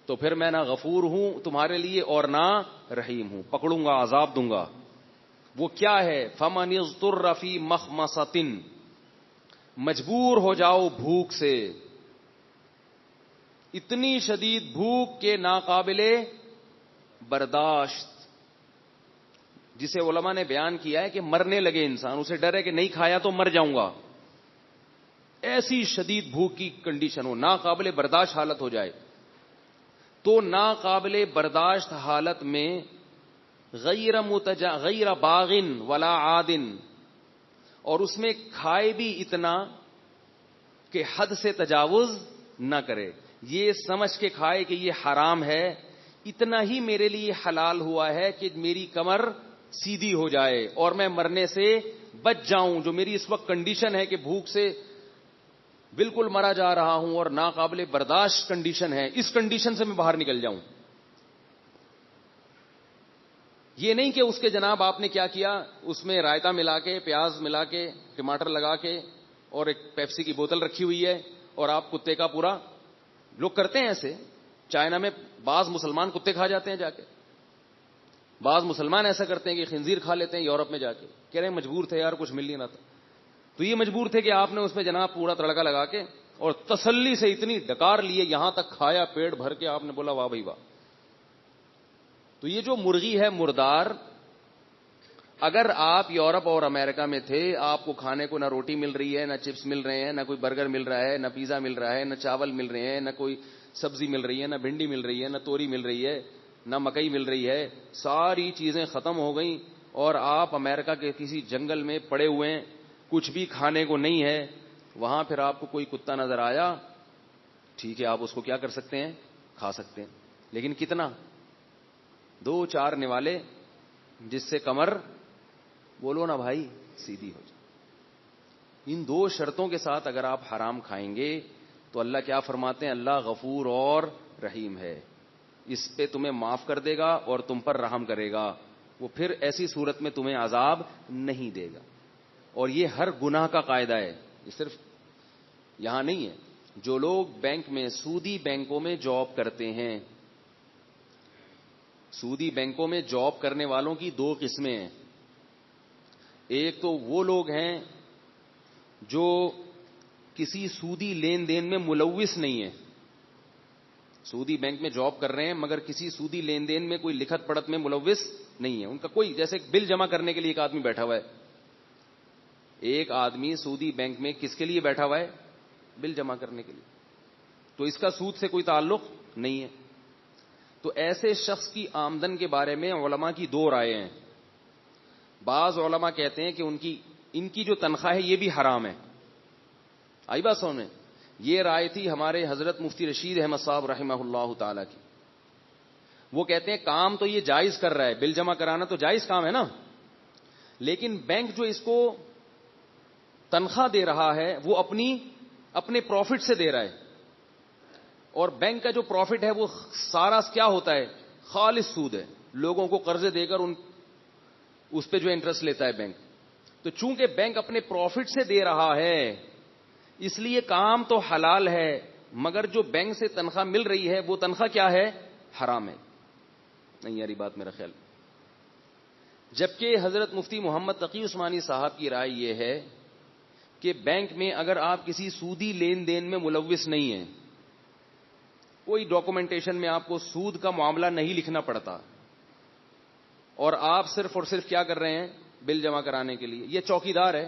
تو پھر میں نہ غفور ہوں تمہارے لیے اور نہ رحیم ہوں, پکڑوں گا, عذاب دوں گا. وہ کیا ہے؟ فمن اضطر فی مخمصۃ, مجبور ہو جاؤ بھوک سے, اتنی شدید بھوک کے ناقابل برداشت, جسے علماء نے بیان کیا ہے کہ مرنے لگے انسان, اسے ڈر ہے کہ نہیں کھایا تو مر جاؤں گا, ایسی شدید بھوک کی کنڈیشن ہو, ناقابل برداشت حالت ہو جائے. تو ناقابل برداشت حالت میں غیر باغن ولا عادن, اور اس میں کھائے بھی اتنا کہ حد سے تجاوز نہ کرے, یہ سمجھ کے کھائے کہ یہ حرام ہے, اتنا ہی میرے لیے حلال ہوا ہے کہ میری کمر سیدھی ہو جائے اور میں مرنے سے بچ جاؤں. جو میری اس وقت کنڈیشن ہے کہ بھوک سے بالکل مرا جا رہا ہوں اور ناقابل برداشت کنڈیشن ہے, اس کنڈیشن سے میں باہر نکل جاؤں. یہ نہیں کہ اس کے جناب آپ نے کیا کیا, اس میں رائتا ملا کے, پیاز ملا کے, ٹماٹر لگا کے اور ایک پیپسی کی بوتل رکھی ہوئی ہے اور آپ کتے کا پورا, لوگ کرتے ہیں ایسے, چائنا میں بعض مسلمان کتے کھا جاتے ہیں جا کے, بعض مسلمان ایسا کرتے ہیں کہ خنزیر کھا لیتے ہیں یورپ میں جا کے, کہہ رہے ہیں مجبور تھے یار, کچھ مل نہیں رہا تھا. تو یہ مجبور تھے کہ آپ نے اس میں جناب پورا تڑکا لگا کے اور تسلی سے اتنی ڈکار لیے, یہاں تک کھایا پیٹ بھر کے, آپ نے بولا واہ بھائی واہ. تو یہ جو مرغی ہے مردار, اگر آپ یورپ اور امریکہ میں تھے, آپ کو کھانے کو نہ روٹی مل رہی ہے, نہ چپس مل رہے ہیں, نہ کوئی برگر مل رہا ہے, نہ پیزا مل رہا ہے, نہ چاول مل رہے ہیں, نہ کوئی سبزی مل رہی ہے, نہ بھنڈی مل رہی ہے, نہ توری مل رہی ہے, نہ مکئی مل رہی ہے, ساری چیزیں ختم ہو گئیں اور آپ امریکہ کے کسی جنگل میں پڑے ہوئے ہیں, کچھ بھی کھانے کو نہیں ہے, وہاں پھر آپ کو کوئی کتا نظر آیا, ٹھیک ہے آپ اس کو کیا کر سکتے ہیں, کھا سکتے ہیں, لیکن کتنا, 2-4 نوالے, جس سے کمر بولو نا بھائی سیدھی ہو جائے. ان 2 شرطوں کے ساتھ اگر آپ حرام کھائیں گے تو اللہ کیا فرماتے ہیں, اللہ غفور اور رحیم ہے, اس پہ تمہیں معاف کر دے گا اور تم پر رحم کرے گا, وہ پھر ایسی صورت میں تمہیں عذاب نہیں دے گا. اور یہ ہر گناہ کا قاعدہ ہے, یہ صرف یہاں نہیں ہے. جو لوگ بینک میں, سودی بینکوں میں جاب کرتے ہیں, سودی بینکوں میں جاب کرنے والوں کی 2 قسمیں ہیں. ایک تو وہ لوگ ہیں جو کسی سودی لین دین میں ملوث نہیں ہیں, سودی بینک میں جاب کر رہے ہیں مگر کسی سودی لین دین میں کوئی لکھت پڑھت میں ملوث نہیں ہے, ان کا کوئی, جیسے بل جمع کرنے کے لیے ایک آدمی بیٹھا ہوا ہے, ایک آدمی سودی بینک میں کس کے لیے بیٹھا ہوا ہے, بل جمع کرنے کے لیے, تو اس کا سود سے کوئی تعلق نہیں ہے. تو ایسے شخص کی آمدن کے بارے میں علماء کی 2 رائے ہیں. بعض علماء کہتے ہیں کہ ان کی جو تنخواہ ہے یہ بھی حرام ہے. آئی بات سمجھ میں؟ یہ رائے تھی ہمارے حضرت مفتی رشید احمد صاحب رحمہ اللہ تعالی کی. وہ کہتے ہیں کام تو یہ جائز کر رہا ہے, بل جمع کرانا تو جائز کام ہے نا, لیکن بینک جو اس کو تنخواہ دے رہا ہے وہ اپنے پروفٹ سے دے رہا ہے, اور بینک کا جو پروفٹ ہے وہ سارا کیا ہوتا ہے, خالص سود ہے, لوگوں کو قرضے دے کر اس پہ جو انٹرسٹ لیتا ہے بینک. تو چونکہ بینک اپنے پروفٹ سے دے رہا ہے اس لیے کام تو حلال ہے, مگر جو بینک سے تنخواہ مل رہی ہے وہ تنخواہ کیا ہے, حرام ہے. نہیں یاری بات میرا خیال. جبکہ حضرت مفتی محمد تقی عثمانی صاحب کی رائے یہ ہے کہ بینک میں اگر آپ کسی سودی لین دین میں ملوث نہیں ہیں, کوئی ڈاکومنٹیشن میں آپ کو سود کا معاملہ نہیں لکھنا پڑتا, اور آپ صرف اور صرف کیا کر رہے ہیں, بل جمع کرانے کے لیے. یہ چوکیدار ہے.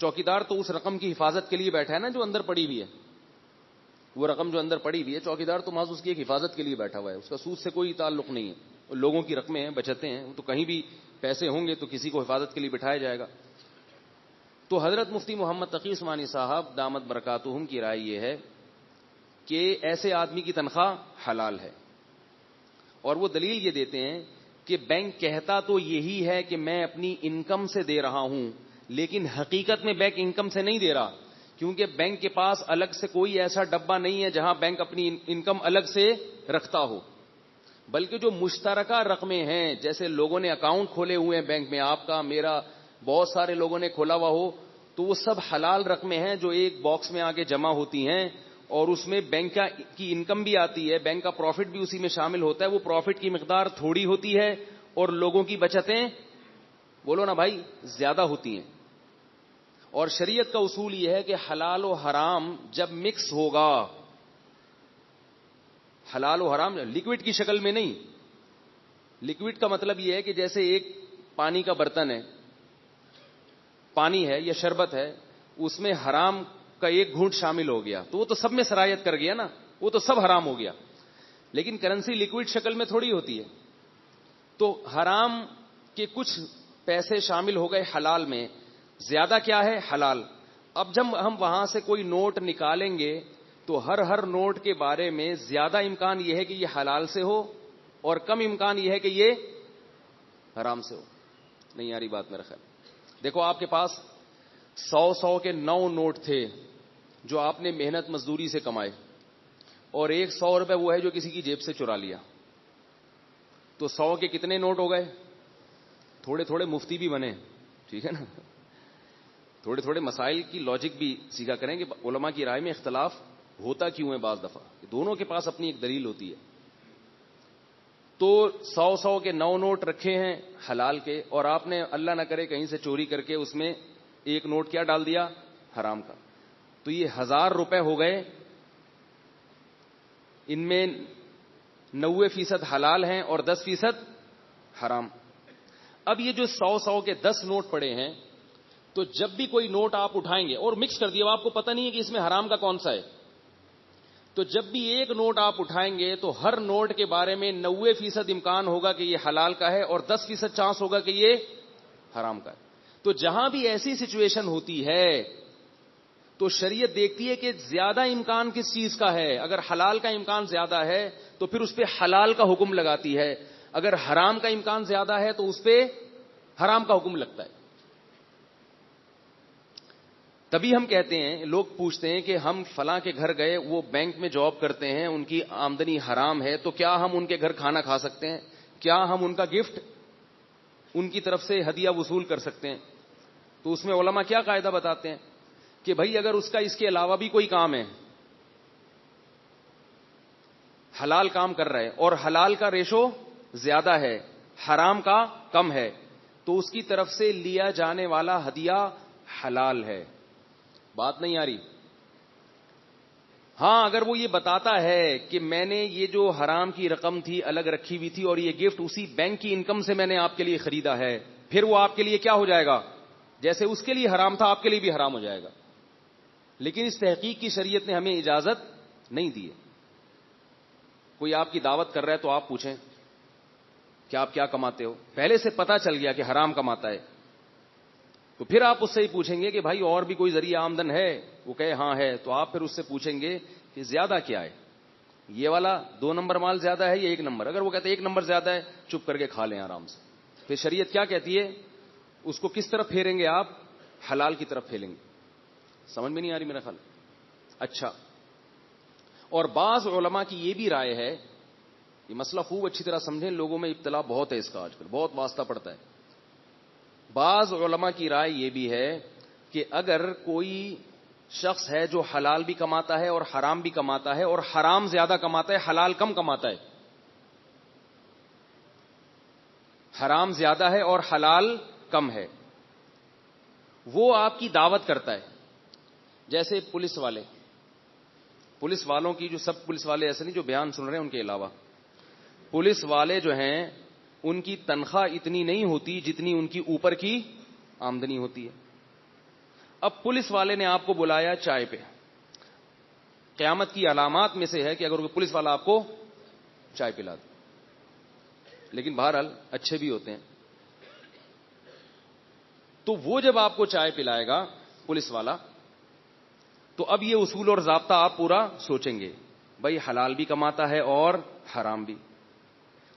چوکیدار تو اس رقم کی حفاظت کے لیے بیٹھا ہے نا جو اندر پڑی ہوئی ہے. وہ رقم جو اندر پڑی ہوئی ہے, چوکیدار تو محض اس کی ایک حفاظت کے لیے بیٹھا ہوا ہے, اس کا سود سے کوئی تعلق نہیں ہے. لوگوں کی رقمیں ہیں, بچتیں ہیں, تو کہیں بھی پیسے ہوں گے تو کسی کو حفاظت کے لیے بٹھایا جائے گا. تو حضرت مفتی محمد تقی عثمانی صاحب دامت برکاتہم کی رائے یہ ہے کہ ایسے آدمی کی تنخواہ حلال ہے, اور وہ دلیل یہ دیتے ہیں کہ بینک کہتا تو یہی ہے کہ میں اپنی انکم سے دے رہا ہوں, لیکن حقیقت میں بینک انکم سے نہیں دے رہا, کیونکہ بینک کے پاس الگ سے کوئی ایسا ڈبہ نہیں ہے جہاں بینک اپنی انکم الگ سے رکھتا ہو, بلکہ جو مشترکہ رقمیں ہیں, جیسے لوگوں نے اکاؤنٹ کھولے ہوئے ہیں بینک میں, آپ کا میرا, بہت سارے لوگوں نے کھولا ہوا ہو, تو وہ سب حلال رقمیں ہیں جو ایک باکس میں آ کے جمع ہوتی ہیں, اور اس میں بینک کی انکم بھی آتی ہے, بینک کا پروفٹ بھی اسی میں شامل ہوتا ہے. وہ پروفٹ کی مقدار تھوڑی ہوتی ہے اور لوگوں کی بچتیں, بولو نا بھائی, زیادہ ہوتی ہیں. اور شریعت کا اصول یہ ہے کہ حلال و حرام جب مکس ہوگا, حلال و حرام لکوڈ کی شکل میں نہیں. لکوڈ کا مطلب یہ ہے کہ جیسے ایک پانی کا برتن ہے, پانی ہے یا شربت ہے, اس میں حرام کا ایک گھونٹ شامل ہو گیا تو وہ تو سب میں سرایت کر گیا نا, وہ تو سب حرام ہو گیا. لیکن کرنسی لکوڈ شکل میں تھوڑی ہوتی ہے, تو حرام کے کچھ پیسے شامل ہو گئے حلال میں, زیادہ کیا ہے, حلال. اب جب ہم وہاں سے کوئی نوٹ نکالیں گے تو ہر نوٹ کے بارے میں زیادہ امکان یہ ہے کہ یہ حلال سے ہو, اور کم امکان یہ ہے کہ یہ حرام سے ہو. نہیں آ رہی بات میرا خیال. دیکھو آپ کے پاس 100 کے 9 نوٹ تھے جو آپ نے محنت مزدوری سے کمائے, اور 100 روپے وہ ہے جو کسی کی جیب سے چرا لیا, تو 100 کے کتنے نوٹ ہو گئے؟ تھوڑے تھوڑے مفتی بھی بنے, ٹھیک ہے نا, تھوڑے تھوڑے مسائل کی لاجک بھی سیکھا کریں کہ علماء کی رائے میں اختلاف ہوتا کیوں ہے. بعض دفعہ دونوں کے پاس اپنی ایک دلیل ہوتی ہے. تو 100 کے 9 نوٹ رکھے ہیں حلال کے, اور آپ نے اللہ نہ کرے کہیں سے چوری کر کے اس میں ایک نوٹ کیا ڈال دیا, حرام کا, تو یہ 1000 روپے ہو گئے. ان میں 90% حلال ہیں اور 10% حرام. اب یہ جو 100 کے 10 نوٹ پڑے ہیں, تو جب بھی کوئی نوٹ آپ اٹھائیں گے, اور مکس کر دیا, آپ کو پتہ نہیں ہے کہ اس میں حرام کا کون سا ہے, تو جب بھی ایک نوٹ آپ اٹھائیں گے تو ہر نوٹ کے بارے میں 90% امکان ہوگا کہ یہ حلال کا ہے, اور 10% چانس ہوگا کہ یہ حرام کا ہے. تو جہاں بھی ایسی سچویشن ہوتی ہے تو شریعت دیکھتی ہے کہ زیادہ امکان کس چیز کا ہے. اگر حلال کا امکان زیادہ ہے تو پھر اس پہ حلال کا حکم لگاتی ہے, اگر حرام کا امکان زیادہ ہے تو اس پہ حرام کا حکم لگتا ہے. تبھی ہم کہتے ہیں, لوگ پوچھتے ہیں کہ ہم فلاں کے گھر گئے, وہ بینک میں جاب کرتے ہیں, ان کی آمدنی حرام ہے, تو کیا ہم ان کے گھر کھانا کھا سکتے ہیں؟ کیا ہم ان کا گفٹ, ان کی طرف سے ہدیہ وصول کر سکتے ہیں؟ تو اس میں علماء کیا قاعدہ بتاتے ہیں کہ بھائی اگر اس کا اس کے علاوہ بھی کوئی کام ہے, حلال کام کر رہا ہے, اور حلال کا ریشو زیادہ ہے, حرام کا کم ہے, تو اس کی طرف سے لیا جانے والا ہدیہ حلال ہے. بات نہیں آ رہی؟ ہاں, اگر وہ یہ بتاتا ہے کہ میں نے یہ جو حرام کی رقم تھی الگ رکھی ہوئی تھی, اور یہ گفٹ اسی بینک کی انکم سے میں نے آپ کے لیے خریدا ہے, پھر وہ آپ کے لیے کیا ہو جائے گا, جیسے اس کے لیے حرام تھا آپ کے لیے بھی حرام ہو جائے گا. لیکن اس تحقیق کی شریعت نے ہمیں اجازت نہیں دی ہے. کوئی آپ کی دعوت کر رہا ہے تو آپ پوچھیں کہ آپ کیا کماتے ہو, پہلے سے پتا چل گیا کہ حرام کماتا ہے, تو پھر آپ اس سے ہی پوچھیں گے کہ بھائی اور بھی کوئی ذریعہ آمدن ہے, وہ کہے ہاں ہے, تو آپ پھر اس سے پوچھیں گے کہ زیادہ کیا ہے, یہ والا 2 نمبر مال زیادہ ہے یا 1 نمبر؟ اگر وہ کہتے ہیں 1 نمبر زیادہ ہے, چپ کر کے کھا لیں آرام سے. پھر شریعت کیا کہتی ہے, اس کو کس طرف پھیریں گے آپ؟ حلال کی طرف پھیریں گے. سمجھ میں نہیں آ رہی میرا خیال؟ اچھا, اور بعض علماء کی یہ بھی رائے ہے, یہ مسئلہ خوب اچھی طرح سمجھیں, لوگوں میں ابتلا بہت ہے اس کا, آج کل بہت واسطہ پڑتا ہے. بعض علماء کی رائے یہ بھی ہے کہ اگر کوئی شخص ہے جو حلال بھی کماتا ہے اور حرام بھی کماتا ہے, اور حرام زیادہ کماتا ہے, حلال کم کماتا ہے, حرام زیادہ ہے اور حلال کم ہے, وہ آپ کی دعوت کرتا ہے. جیسے پولیس والوں کی جو سب پولیس والے ایسے نہیں جو بیان سن رہے ہیں ان کے علاوہ, پولیس والے جو ہیں ان کی تنخواہ اتنی نہیں ہوتی جتنی ان کی اوپر کی آمدنی ہوتی ہے. اب پولیس والے نے آپ کو بلایا چائے پہ, قیامت کی علامات میں سے ہے کہ اگر کوئی پولیس والا آپ کو چائے پلا دے, لیکن بہرحال اچھے بھی ہوتے ہیں. تو وہ جب آپ کو چائے پلائے گا پولیس والا, تو اب یہ اصول اور ضابطہ آپ پورا سوچیں گے, بھائی حلال بھی کماتا ہے اور حرام بھی.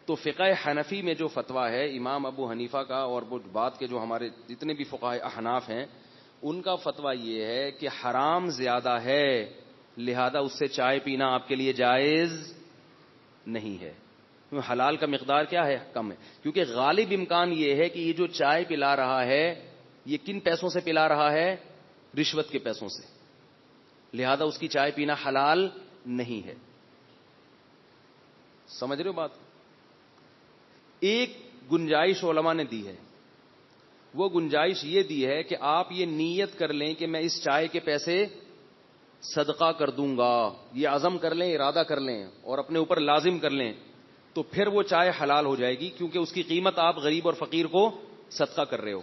تو فقہ حنفی میں جو فتویٰ ہے امام ابو حنیفہ کا, اور وہ بعد کے جو ہمارے جتنے بھی فقہاء احناف ہیں ان کا فتویٰ یہ ہے کہ حرام زیادہ ہے, لہذا اس سے چائے پینا آپ کے لیے جائز نہیں ہے. حلال کا مقدار کیا ہے؟ کم ہے. کیونکہ غالب امکان یہ ہے کہ یہ جو چائے پلا رہا ہے یہ کن پیسوں سے پلا رہا ہے؟ رشوت کے پیسوں سے, لہذا اس کی چائے پینا حلال نہیں ہے. سمجھ رہے ہو بات؟ ایک گنجائش علماء نے دی ہے, وہ گنجائش یہ دی ہے کہ آپ یہ نیت کر لیں کہ میں اس چائے کے پیسے صدقہ کر دوں گا, یہ عزم کر لیں, ارادہ کر لیں اور اپنے اوپر لازم کر لیں, تو پھر وہ چائے حلال ہو جائے گی, کیونکہ اس کی قیمت آپ غریب اور فقیر کو صدقہ کر رہے ہو.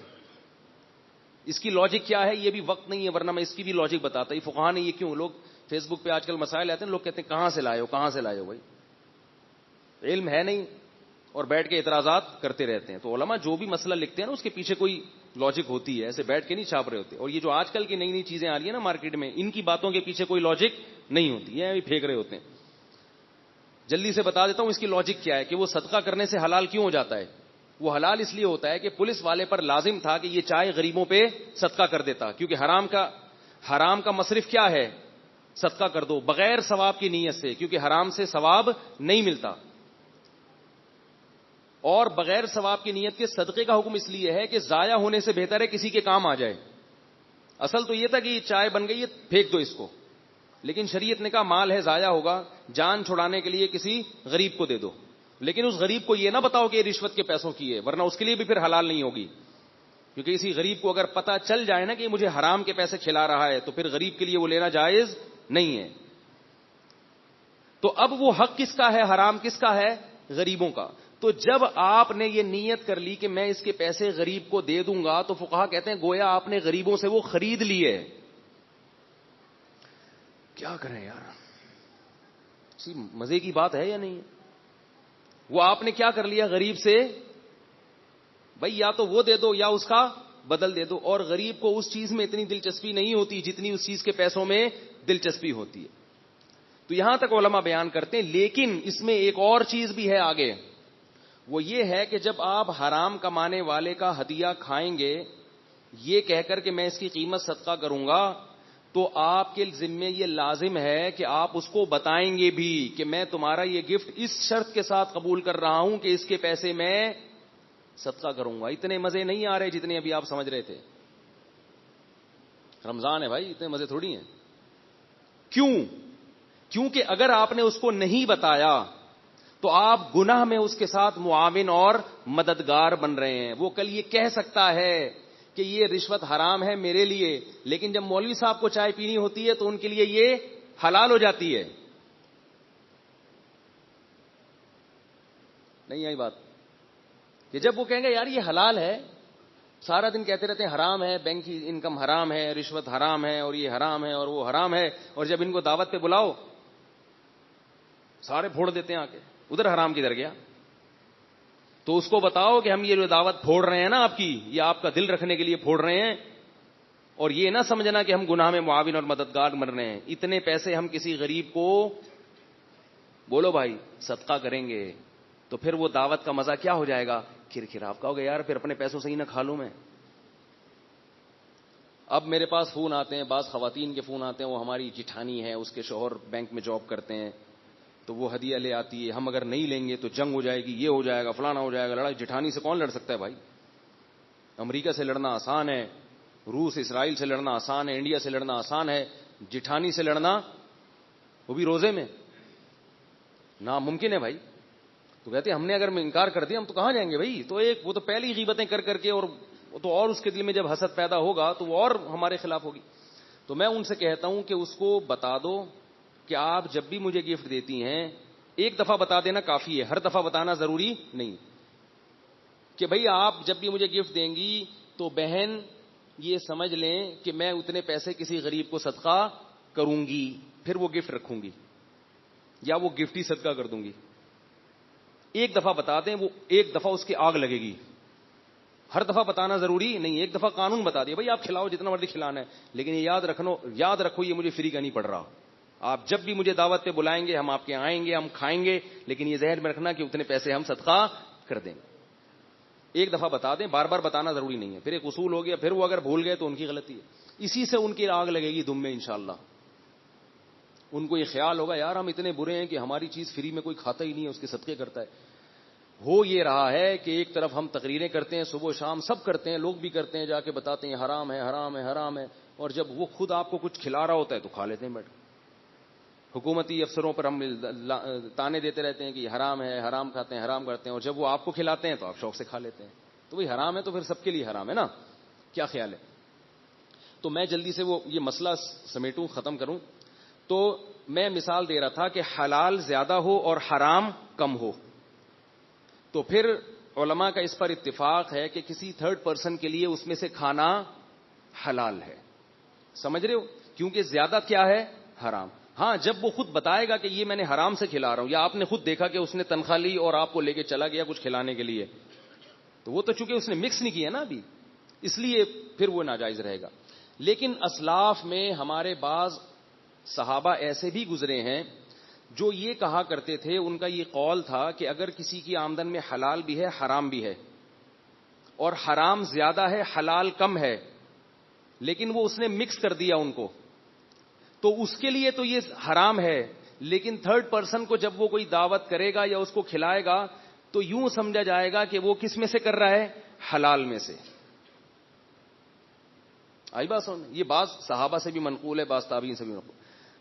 اس کی لاجک کیا ہے یہ بھی وقت نہیں ہے, ورنہ میں اس کی بھی لاجک بتاتا. یہ فقہا نے یہ کیوں, لوگ فیس بک پہ آج کل مسائل آتے ہیں, لوگ کہتے ہیں کہاں سے لائے ہو بھائی, علم ہے نہیں اور بیٹھ کے اعتراضات کرتے رہتے ہیں. تو علماء جو بھی مسئلہ لکھتے ہیں نا اس کے پیچھے کوئی لاجک ہوتی ہے, ایسے بیٹھ کے نہیں چھاپ رہے ہوتے. اور یہ جو آج کل کی نئی نئی چیزیں آ رہی ہیں نا مارکیٹ میں, ان کی باتوں کے پیچھے کوئی لاجک نہیں ہوتی ہے, پھینک رہے ہوتے ہیں. جلدی سے بتا دیتا ہوں اس کی لاجک کیا ہے کہ وہ صدقہ کرنے سے حلال کیوں ہو جاتا ہے. وہ حلال اس لیے ہوتا ہے کہ پولیس والے پر لازم تھا کہ یہ چائے غریبوں پہ صدقہ کر دیتا, کیونکہ حرام کا مصرف کیا ہے؟ صدقہ کر دو بغیر ثواب کی نیت سے, کیونکہ حرام سے ثواب نہیں ملتا. اور بغیر ثواب کی نیت کے صدقے کا حکم اس لیے ہے کہ ضائع ہونے سے بہتر ہے کسی کے کام آ جائے. اصل تو یہ تھا کہ یہ چائے بن گئی ہے پھینک دو اس کو, لیکن شریعت نے کہا مال ہے ضائع ہوگا, جان چھڑانے کے لیے کسی غریب کو دے دو. لیکن اس غریب کو یہ نہ بتاؤ کہ یہ رشوت کے پیسوں کی ہے, ورنہ اس کے لیے بھی پھر حلال نہیں ہوگی. کیونکہ اسی غریب کو اگر پتہ چل جائے نا کہ یہ مجھے حرام کے پیسے کھلا رہا ہے, تو پھر غریب کے لیے وہ لینا جائز نہیں ہے. تو اب وہ حق کس کا ہے, حرام کس کا ہے؟ غریبوں کا. تو جب آپ نے یہ نیت کر لی کہ میں اس کے پیسے غریب کو دے دوں گا, تو فقہا کہتے ہیں گویا آپ نے غریبوں سے وہ خرید لیے. کیا کریں یار, اسی مزے کی بات ہے یا نہیں؟ وہ آپ نے کیا کر لیا غریب سے, بھائی یا تو وہ دے دو یا اس کا بدل دے دو. اور غریب کو اس چیز میں اتنی دلچسپی نہیں ہوتی جتنی اس چیز کے پیسوں میں دلچسپی ہوتی ہے. تو یہاں تک علماء بیان کرتے ہیں. لیکن اس میں ایک اور چیز بھی ہے آگے, وہ یہ ہے کہ جب آپ حرام کمانے والے کا ہدیہ کھائیں گے یہ کہہ کر کہ میں اس کی قیمت صدقہ کروں گا, تو آپ کے ذمے یہ لازم ہے کہ آپ اس کو بتائیں گے بھی کہ میں تمہارا یہ گفٹ اس شرط کے ساتھ قبول کر رہا ہوں کہ اس کے پیسے میں صدقہ کروں گا. اتنے مزے نہیں آ رہے جتنے ابھی آپ سمجھ رہے تھے. رمضان ہے بھائی, اتنے مزے تھوڑی ہیں. کیونکہ اگر آپ نے اس کو نہیں بتایا تو آپ گناہ میں اس کے ساتھ معاون اور مددگار بن رہے ہیں. وہ کل یہ کہہ سکتا ہے کہ یہ رشوت حرام ہے میرے لیے, لیکن جب مولوی صاحب کو چائے پینی ہوتی ہے تو ان کے لیے یہ حلال ہو جاتی ہے. نہیں آئی بات؟ کہ جب وہ کہیں گے یار یہ حلال ہے, سارا دن کہتے رہتے ہیں حرام ہے, بینک کی انکم حرام ہے, رشوت حرام ہے, اور یہ حرام ہے اور وہ حرام ہے, اور جب ان کو دعوت پہ بلاؤ سارے پھوڑ دیتے ہیں آ کے, ادھر حرام کدھر گیا. تو اس کو بتاؤ کہ ہم یہ جو دعوت پھوڑ رہے ہیں نا آپ کی, یہ آپ کا دل رکھنے کے لیے پھوڑ رہے ہیں, اور یہ نہ سمجھنا کہ ہم گناہ میں معاون اور مددگار بن رہے ہیں. اتنے پیسے ہم کسی غریب کو بولو بھائی صدقہ کریں گے تو پھر وہ دعوت کا مزہ کیا ہو جائے گا؟ کھر آپ کا ہو گیا یار, پھر اپنے پیسوں سے ہی نہ کھا لوں میں. اب میرے پاس فون آتے ہیں, بعض خواتین کے فون آتے ہیں, وہ ہماری جٹھانی ہے, اس کے شوہر بینک میں جاب کرتے ہیں, تو وہ ہدیہ لے آتی ہے, ہم اگر نہیں لیں گے تو جنگ ہو جائے گی, یہ ہو جائے گا, فلانا ہو جائے گا. لڑائی جٹھانی سے کون لڑ سکتا ہے بھائی؟ امریکہ سے لڑنا آسان ہے, روس اسرائیل سے لڑنا آسان ہے, انڈیا سے لڑنا آسان ہے, جٹھانی سے لڑنا وہ بھی روزے میں ناممکن ہے بھائی. تو کہتے ہیں ہم نے اگر انکار کر دیا ہم تو کہاں جائیں گے بھائی. تو وہ تو پہلی غیبتیں کر کر کے اور تو اور اس کے دل میں جب حسد پیدا ہوگا تو وہ اور ہمارے خلاف ہوگی. تو میں ان سے کہتا ہوں کہ اس کو بتا دو کہ آپ جب بھی مجھے گفٹ دیتی ہیں ایک دفعہ بتا دینا کافی ہے, ہر دفعہ بتانا ضروری نہیں. کہ بھئی آپ جب بھی مجھے گفٹ دیں گی تو بہن یہ سمجھ لیں کہ میں اتنے پیسے کسی غریب کو صدقہ کروں گی, پھر وہ گفٹ رکھوں گی یا وہ گفٹ ہی صدقہ کر دوں گی. ایک دفعہ بتا دیں, وہ ایک دفعہ اس کی آگ لگے گی. ہر دفعہ بتانا ضروری نہیں, ایک دفعہ قانون بتا دیا بھائی آپ کھلاؤ جتنا مرضی کھلانا ہے, لیکن یہ یاد رکھو یہ مجھے فری کا نہیں پڑ رہا. آپ جب بھی مجھے دعوت پہ بلائیں گے ہم آپ کے آئیں گے, ہم کھائیں گے, لیکن یہ ذہن میں رکھنا کہ اتنے پیسے ہم صدقہ کر دیں گے. ایک دفعہ بتا دیں, بار بار بتانا ضروری نہیں ہے. پھر ایک اصول ہو گیا, پھر وہ اگر بھول گئے تو ان کی غلطی ہے. اسی سے ان کی آگ لگے گی دم میں انشاءاللہ. ان کو یہ خیال ہوگا یار ہم اتنے برے ہیں کہ ہماری چیز فری میں کوئی کھاتا ہی نہیں ہے, اس کے صدقے کرتا ہے. ہو یہ رہا ہے کہ ایک طرف ہم تقریریں کرتے ہیں صبح و شام, سب کرتے ہیں, لوگ بھی کرتے ہیں, جا کے بتاتے ہیں حرام ہے حرام ہے حرام ہے, اور جب وہ خود آپ کو کچھ کھلا رہا ہوتا ہے تو کھا لیتے ہیں بیٹھ. حکومتی افسروں پر ہم تانے دیتے رہتے ہیں کہ یہ حرام ہے, حرام کھاتے ہیں, حرام کرتے ہیں, اور جب وہ آپ کو کھلاتے ہیں تو آپ شوق سے کھا لیتے ہیں. تو وہی حرام ہے تو پھر سب کے لیے حرام ہے نا. کیا خیال ہے؟ تو میں جلدی سے وہ یہ مسئلہ سمیٹوں, ختم کروں. تو میں مثال دے رہا تھا کہ حلال زیادہ ہو اور حرام کم ہو, تو پھر علماء کا اس پر اتفاق ہے کہ کسی تھرڈ پرسن کے لیے اس میں سے کھانا حلال ہے. سمجھ رہے ہو؟ کیونکہ زیادہ کیا ہے؟ حرام. ہاں جب وہ خود بتائے گا کہ یہ میں نے حرام سے کھلا رہا ہوں, یا آپ نے خود دیکھا کہ اس نے تنخواہ لی اور آپ کو لے کے چلا گیا کچھ کھلانے کے لیے, تو وہ تو چونکہ اس نے مکس نہیں کیا نا ابھی, اس لیے پھر وہ ناجائز رہے گا. لیکن اسلاف میں ہمارے بعض صحابہ ایسے بھی گزرے ہیں جو یہ کہا کرتے تھے, ان کا یہ قول تھا کہ اگر کسی کی آمدن میں حلال بھی ہے حرام بھی ہے, اور حرام زیادہ ہے حلال کم ہے, لیکن وہ اس نے مکس کر دیا ان کو, تو اس کے لیے تو یہ حرام ہے. لیکن تھرڈ پرسن کو جب وہ کوئی دعوت کرے گا یا اس کو کھلائے گا تو یوں سمجھا جائے گا کہ وہ کس میں سے کر رہا ہے؟ حلال میں سے. آئی بات سن, یہ بعض صحابہ سے بھی منقول ہے, بعض تابعین سے بھی منقول.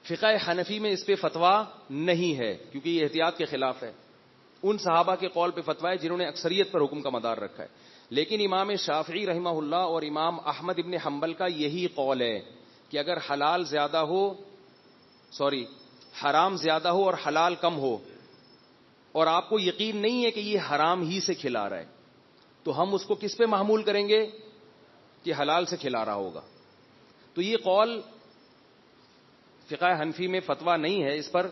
فقہ حنفی میں اس پہ فتویٰ نہیں ہے کیونکہ یہ احتیاط کے خلاف ہے. ان صحابہ کے قول پہ فتویٰ ہے جنہوں نے اکثریت پر حکم کا مدار رکھا ہے. لیکن امام شافعی رحمہ اللہ اور امام احمد ابن حنبل کا یہی قول ہے کہ اگر حلال زیادہ ہو, حرام زیادہ ہو اور حلال کم ہو, اور آپ کو یقین نہیں ہے کہ یہ حرام ہی سے کھلا رہا ہے, تو ہم اس کو کس پہ محمول کریں گے؟ کہ حلال سے کھلا رہا ہوگا. تو یہ قول فقہ حنفی میں فتویٰ نہیں ہے اس پر,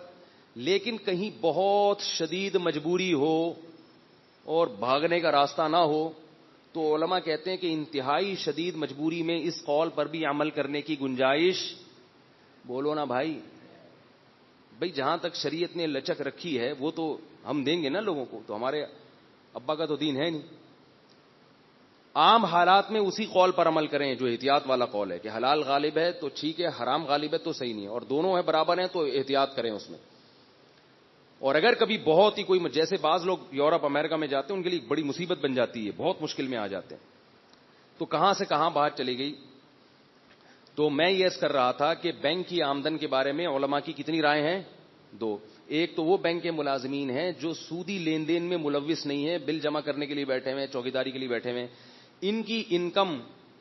لیکن کہیں بہت شدید مجبوری ہو اور بھاگنے کا راستہ نہ ہو تو علماء کہتے ہیں کہ انتہائی شدید مجبوری میں اس قول پر بھی عمل کرنے کی گنجائش. بولو نا بھائی جہاں تک شریعت نے لچک رکھی ہے وہ تو ہم دیں گے نا لوگوں کو, تو ہمارے ابا کا تو دین ہے نہیں. عام حالات میں اسی قول پر عمل کریں جو احتیاط والا قول ہے کہ حلال غالب ہے تو ٹھیک ہے, حرام غالب ہے تو صحیح نہیں ہے, اور دونوں ہیں برابر ہیں تو احتیاط کریں اس میں. اور اگر کبھی بہت ہی کوئی, جیسے بعض لوگ یورپ امریکہ میں جاتے ہیں ان کے لیے بڑی مصیبت بن جاتی ہے, بہت مشکل میں آ جاتے ہیں, تو کہاں سے کہاں بات چلی گئی. تو میں یہ عرض کر رہا تھا کہ بینک کی آمدن کے بارے میں علماء کی کتنی رائے ہیں؟ دو. ایک تو وہ بینک کے ملازمین ہیں جو سودی لین دین میں ملوث نہیں ہیں, بل جمع کرنے کے لیے بیٹھے ہوئے, چوکیداری کے لیے بیٹھے ہوئے. ان کی انکم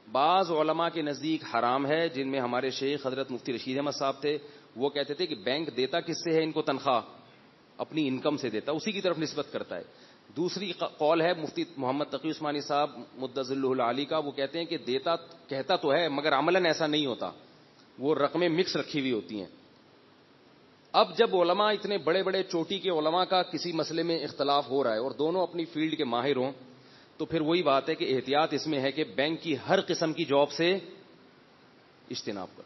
بعض علماء کے نزدیک حرام ہے, جن میں ہمارے شیخ حضرت مفتی رشید احمد صاحب تھے. وہ کہتے تھے کہ بینک دیتا کس سے ہے ان کو تنخواہ؟ اپنی انکم سے دیتا, اسی کی طرف نسبت کرتا ہے. دوسری قول ہے مفتی محمد تقی عثمانی صاحب مدظلہ العالی کا, وہ کہتے ہیں کہ دیتا کہتا تو ہے مگر عملاً ایسا نہیں ہوتا, وہ رقمیں مکس رکھی ہوئی ہوتی ہیں. اب جب علماء اتنے بڑے بڑے چوٹی کے علماء کا کسی مسئلے میں اختلاف ہو رہا ہے اور دونوں اپنی فیلڈ کے ماہر ہوں, تو پھر وہی بات ہے کہ احتیاط اس میں ہے کہ بینک کی ہر قسم کی جاب سے اجتناب کر,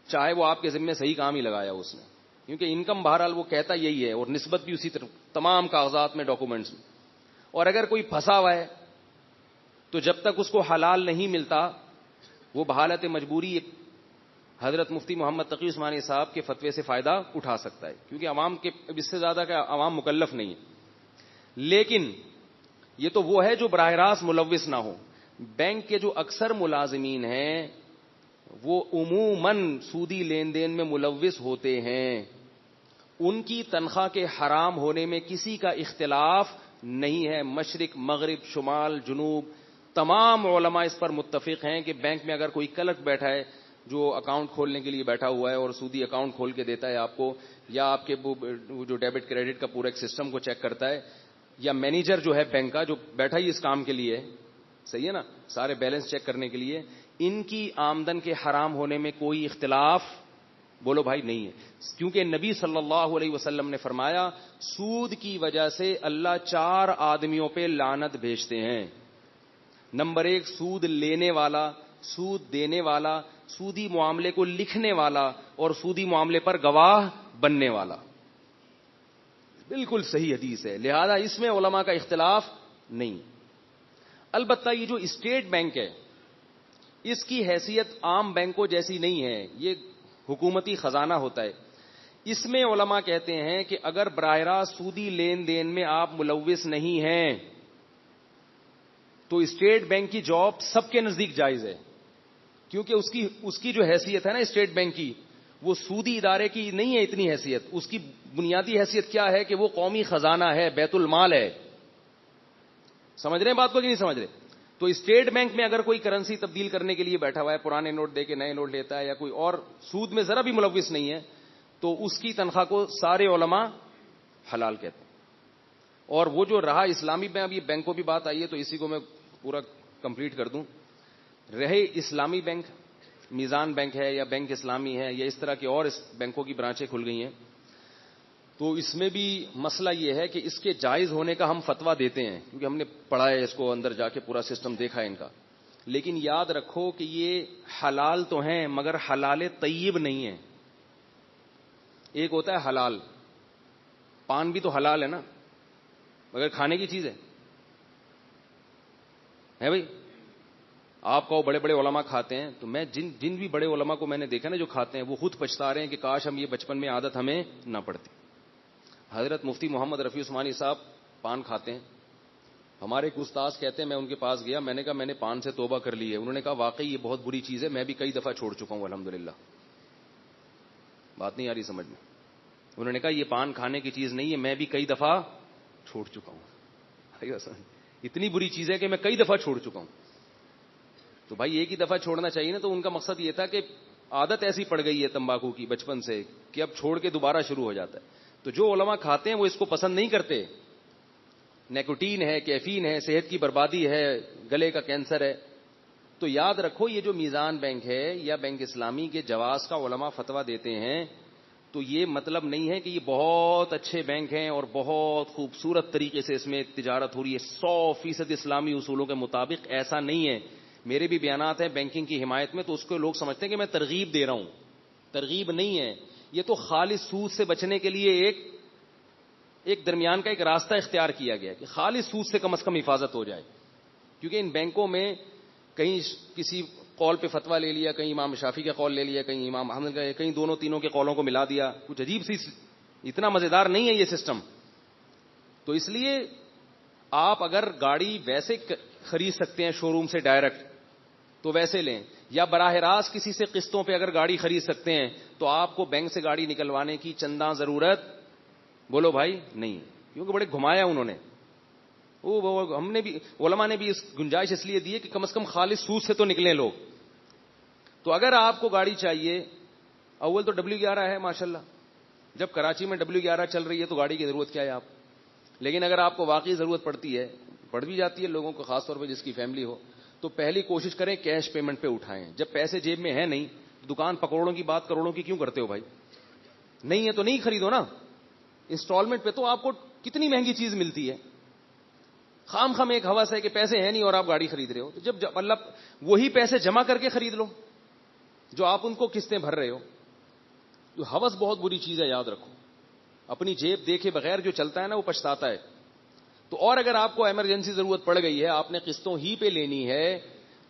چاہے وہ آپ کے ذمہ صحیح کام ہی لگایا اس نے, کیونکہ انکم بہرحال وہ کہتا یہی ہے اور نسبت بھی اسی طرح تمام کاغذات میں, ڈاکومنٹس میں. اور اگر کوئی پھنسا ہوا ہے تو جب تک اس کو حلال نہیں ملتا وہ بحالت مجبوری حضرت مفتی محمد تقی عثمانی صاحب کے فتوے سے فائدہ اٹھا سکتا ہے, کیونکہ عوام کے اس سے زیادہ کا عوام مکلف نہیں ہے. لیکن یہ تو وہ ہے جو براہ راست ملوث نہ ہو. بینک کے جو اکثر ملازمین ہیں وہ عموماً سودی لین دین میں ملوث ہوتے ہیں, ان کی تنخواہ کے حرام ہونے میں کسی کا اختلاف نہیں ہے. مشرق مغرب شمال جنوب تمام علماء اس پر متفق ہیں کہ بینک میں اگر کوئی کلرک بیٹھا ہے جو اکاؤنٹ کھولنے کے لیے بیٹھا ہوا ہے اور سودی اکاؤنٹ کھول کے دیتا ہے آپ کو, یا آپ کے جو ڈیبٹ کریڈٹ کا پورا ایک سسٹم کو چیک کرتا ہے, یا مینیجر جو ہے بینک کا جو بیٹھا ہی اس کام کے لیے, صحیح ہے نا, سارے بیلنس چیک کرنے کے لیے, ان کی آمدن کے حرام ہونے میں کوئی اختلاف بولو بھائی نہیں ہے, کیونکہ نبی صلی اللہ علیہ وسلم نے فرمایا سود کی وجہ سے اللہ 4 آدمیوں پہ لعنت بھیجتے ہیں. نمبر 1 سود لینے والا, سود دینے والا, سودی معاملے کو لکھنے والا, اور سودی معاملے پر گواہ بننے والا. بالکل صحیح حدیث ہے, لہذا اس میں علماء کا اختلاف نہیں. البتہ یہ جو اسٹیٹ بینک ہے اس کی حیثیت عام بینکوں جیسی نہیں ہے, یہ حکومتی خزانہ ہوتا ہے. اس میں علماء کہتے ہیں کہ اگر براہ راست سودی لین دین میں آپ ملوث نہیں ہیں تو اسٹیٹ بینک کی جاب سب کے نزدیک جائز ہے, کیونکہ اس کی جو حیثیت ہے نا اسٹیٹ بینک کی, وہ سودی ادارے کی نہیں ہے اتنی حیثیت. اس کی بنیادی حیثیت کیا ہے کہ وہ قومی خزانہ ہے, بیت المال ہے. سمجھ رہے ہیں بات کو کہ نہیں سمجھ رہے؟ تو اسٹیٹ بینک میں اگر کوئی کرنسی تبدیل کرنے کے لیے بیٹھا ہوا ہے, پرانے نوٹ دے کے نئے نوٹ لیتا ہے, یا کوئی اور سود میں ذرا بھی ملوث نہیں ہے, تو اس کی تنخواہ کو سارے علماء حلال کہتے ہیں. اور وہ جو رہا اسلامی بینک, ابھی بینکوں بھی بات آئی ہے تو اسی کو میں پورا کمپلیٹ کر دوں. رہے اسلامی بینک, میزان بینک ہے یا بینک اسلامی ہے یا اس طرح کی اور اس بینکوں کی برانچیں کھل گئی ہیں, تو اس میں بھی مسئلہ یہ ہے کہ اس کے جائز ہونے کا ہم فتویٰ دیتے ہیں, کیونکہ ہم نے پڑھا ہے اس کو, اندر جا کے پورا سسٹم دیکھا ہے ان کا. لیکن یاد رکھو کہ یہ حلال تو ہیں مگر حلال طیب نہیں ہے. ایک ہوتا ہے حلال, پان بھی تو حلال ہے نا, مگر کھانے کی چیز ہے بھائی. آپ کو بڑے بڑے علماء کھاتے ہیں, تو میں جن بھی بڑے علماء کو میں نے دیکھا نا جو کھاتے ہیں, وہ خود پچھتا رہے ہیں کہ کاش ہم یہ بچپن میں عادت ہمیں نہ پڑتی. حضرت مفتی محمد رفیع عثمانی صاحب پان کھاتے ہیں. ہمارے ایک استاد کہتے ہیں, میں ان کے پاس گیا, میں نے کہا میں نے پان سے توبہ کر لی ہے. انہوں نے کہا واقعی یہ بہت بری چیز ہے, میں بھی کئی دفعہ چھوڑ چکا ہوں الحمدللہ. بات نہیں آ رہی سمجھ میں؟ انہوں نے کہا یہ پان کھانے کی چیز نہیں ہے, میں بھی کئی دفعہ چھوڑ چکا ہوں. اتنی بری چیز ہے کہ میں کئی دفعہ چھوڑ چکا ہوں. تو بھائی ایک ہی دفعہ چھوڑنا چاہیے نا. تو ان کا مقصد یہ تھا کہ عادت ایسی پڑ گئی ہے تمباکو کی بچپن سے کہ اب چھوڑ کے دوبارہ شروع ہو جاتا ہے. تو جو علماء کھاتے ہیں وہ اس کو پسند نہیں کرتے. نیکوٹین ہے, کیفین ہے, صحت کی بربادی ہے, گلے کا کینسر ہے. تو یاد رکھو یہ جو میزان بینک ہے یا بینک اسلامی کے جواز کا علماء فتویٰ دیتے ہیں, تو یہ مطلب نہیں ہے کہ یہ بہت اچھے بینک ہیں اور بہت خوبصورت طریقے سے اس میں تجارت ہو رہی ہے 100% اسلامی اصولوں کے مطابق. ایسا نہیں ہے. میرے بھی بیانات ہیں بینکنگ کی حمایت میں, تو اس کو لوگ سمجھتے ہیں کہ میں ترغیب دے رہا ہوں. ترغیب نہیں ہے, یہ تو خالص سود سے بچنے کے لیے ایک درمیان کا ایک راستہ اختیار کیا گیا کہ خالص سود سے کم از کم حفاظت ہو جائے. کیونکہ ان بینکوں میں کہیں کسی قول پہ فتویٰ لے لیا, کہیں امام شافعی کا قول لے لیا, کہیں امام احمد کا, کہیں دونوں تینوں کے قولوں کو ملا دیا, کچھ عجیب سی, اتنا مزیدار نہیں ہے یہ سسٹم. تو اس لیے آپ اگر گاڑی ویسے خرید سکتے ہیں شو روم سے ڈائریکٹ تو ویسے لیں, یا براہ راست کسی سے قسطوں پہ اگر گاڑی خرید سکتے ہیں تو آپ کو بینک سے گاڑی نکلوانے کی چنداں ضرورت بولو بھائی نہیں, کیونکہ بڑے گھمایا انہوں نے. ہم نے بھی, علماء نے بھی اس گنجائش اس لیے دی ہے کہ کم از کم خالص سود سے تو نکلیں لوگ. تو اگر آپ کو گاڑی چاہیے, اول تو W11 ہے ماشاءاللہ, جب کراچی میں W11 چل رہی ہے تو گاڑی کی ضرورت کیا ہے آپ. لیکن اگر آپ کو واقعی ضرورت پڑتی ہے, پڑ بھی جاتی ہے لوگوں کو, خاص طور پہ جس کی فیملی ہو, تو پہلی کوشش کریں کیش پیمنٹ پہ اٹھائیں. جب پیسے جیب میں ہے نہیں, دکان پکوڑوں کی بات کروڑوں کی کیوں کرتے ہو بھائی؟ نہیں ہے تو نہیں خریدو نا. انسٹالمنٹ پہ تو آپ کو کتنی مہنگی چیز ملتی ہے. خام ایک ہوس ہے کہ پیسے ہیں نہیں اور آپ گاڑی خرید رہے ہو, تو جب اللہ وہی پیسے جمع کر کے خرید لو جو آپ ان کو قسطیں بھر رہے ہو. جو ہوس بہت بری چیز ہے, یاد رکھو. اپنی جیب دیکھے بغیر جو چلتا ہے نا وہ پچھتاتا ہے. تو اور اگر آپ کو ایمرجنسی ضرورت پڑ گئی ہے, آپ نے قسطوں ہی پہ لینی ہے,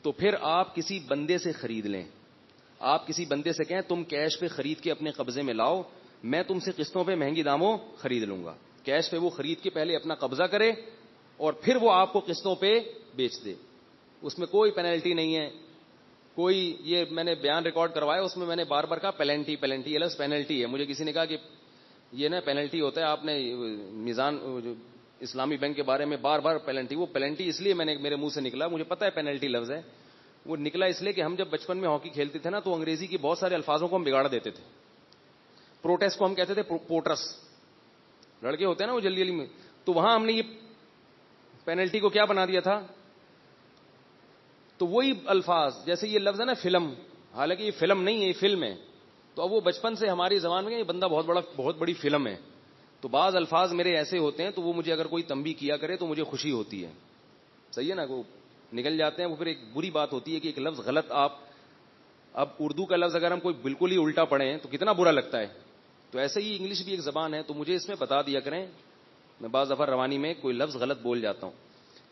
تو پھر آپ کسی بندے سے خرید لیں. آپ کسی بندے سے کہیں تم کیش پہ خرید کے اپنے قبضے میں لاؤ, میں تم سے قسطوں پہ مہنگی داموں خرید لوں گا. کیش پہ وہ خرید کے پہلے اپنا قبضہ کرے اور پھر وہ آپ کو قسطوں پہ بیچ دے. اس میں کوئی پینلٹی نہیں ہے. کوئی, یہ میں نے بیان ریکارڈ کروایا, اس میں نے بار بار کہا پینلٹی الگ پینلٹی ہے. مجھے کسی نے کہا کہ یہ نا پینلٹی ہوتا ہے, آپ نے میزان اسلامی بینک کے بارے میں بار بار پینلٹی، وہ پینلٹی اس لیے میرے منہ سے نکلا، مجھے پتا ہے پینلٹی لفظ ہے، وہ نکلا اس لیے کہ ہم جب بچپن میں ہاکی کھیلتے تھے نا تو انگریزی کی بہت سارے الفاظوں کو ہم بگاڑ دیتے تھے. پروٹیسٹ کو ہم کہتے تھے پوٹرس، لڑکے ہوتے ہیں نا وہ جلدی میں، تو وہاں ہم نے یہ پینلٹی کو کیا بنا دیا تھا. تو وہی الفاظ جیسے یہ لفظ ہے نا فلم، حالانکہ یہ فلم نہیں ہے، یہ فلم ہے. تو اب وہ بچپن سے ہماری زبان میں یہ بندہ بہت بڑی فلم ہے. تو بعض الفاظ میرے ایسے ہوتے ہیں تو وہ مجھے اگر کوئی تنبیہ کیا کرے تو مجھے خوشی ہوتی ہے. صحیح ہے نا، وہ نکل جاتے ہیں. وہ پھر ایک بری بات ہوتی ہے کہ ایک لفظ غلط اب اردو کا لفظ اگر ہم کوئی بالکل ہی الٹا پڑھیں تو کتنا برا لگتا ہے. تو ایسے ہی انگلش بھی ایک زبان ہے، تو مجھے اس میں بتا دیا کریں، میں بعض دفعہ روانی میں کوئی لفظ غلط بول جاتا ہوں.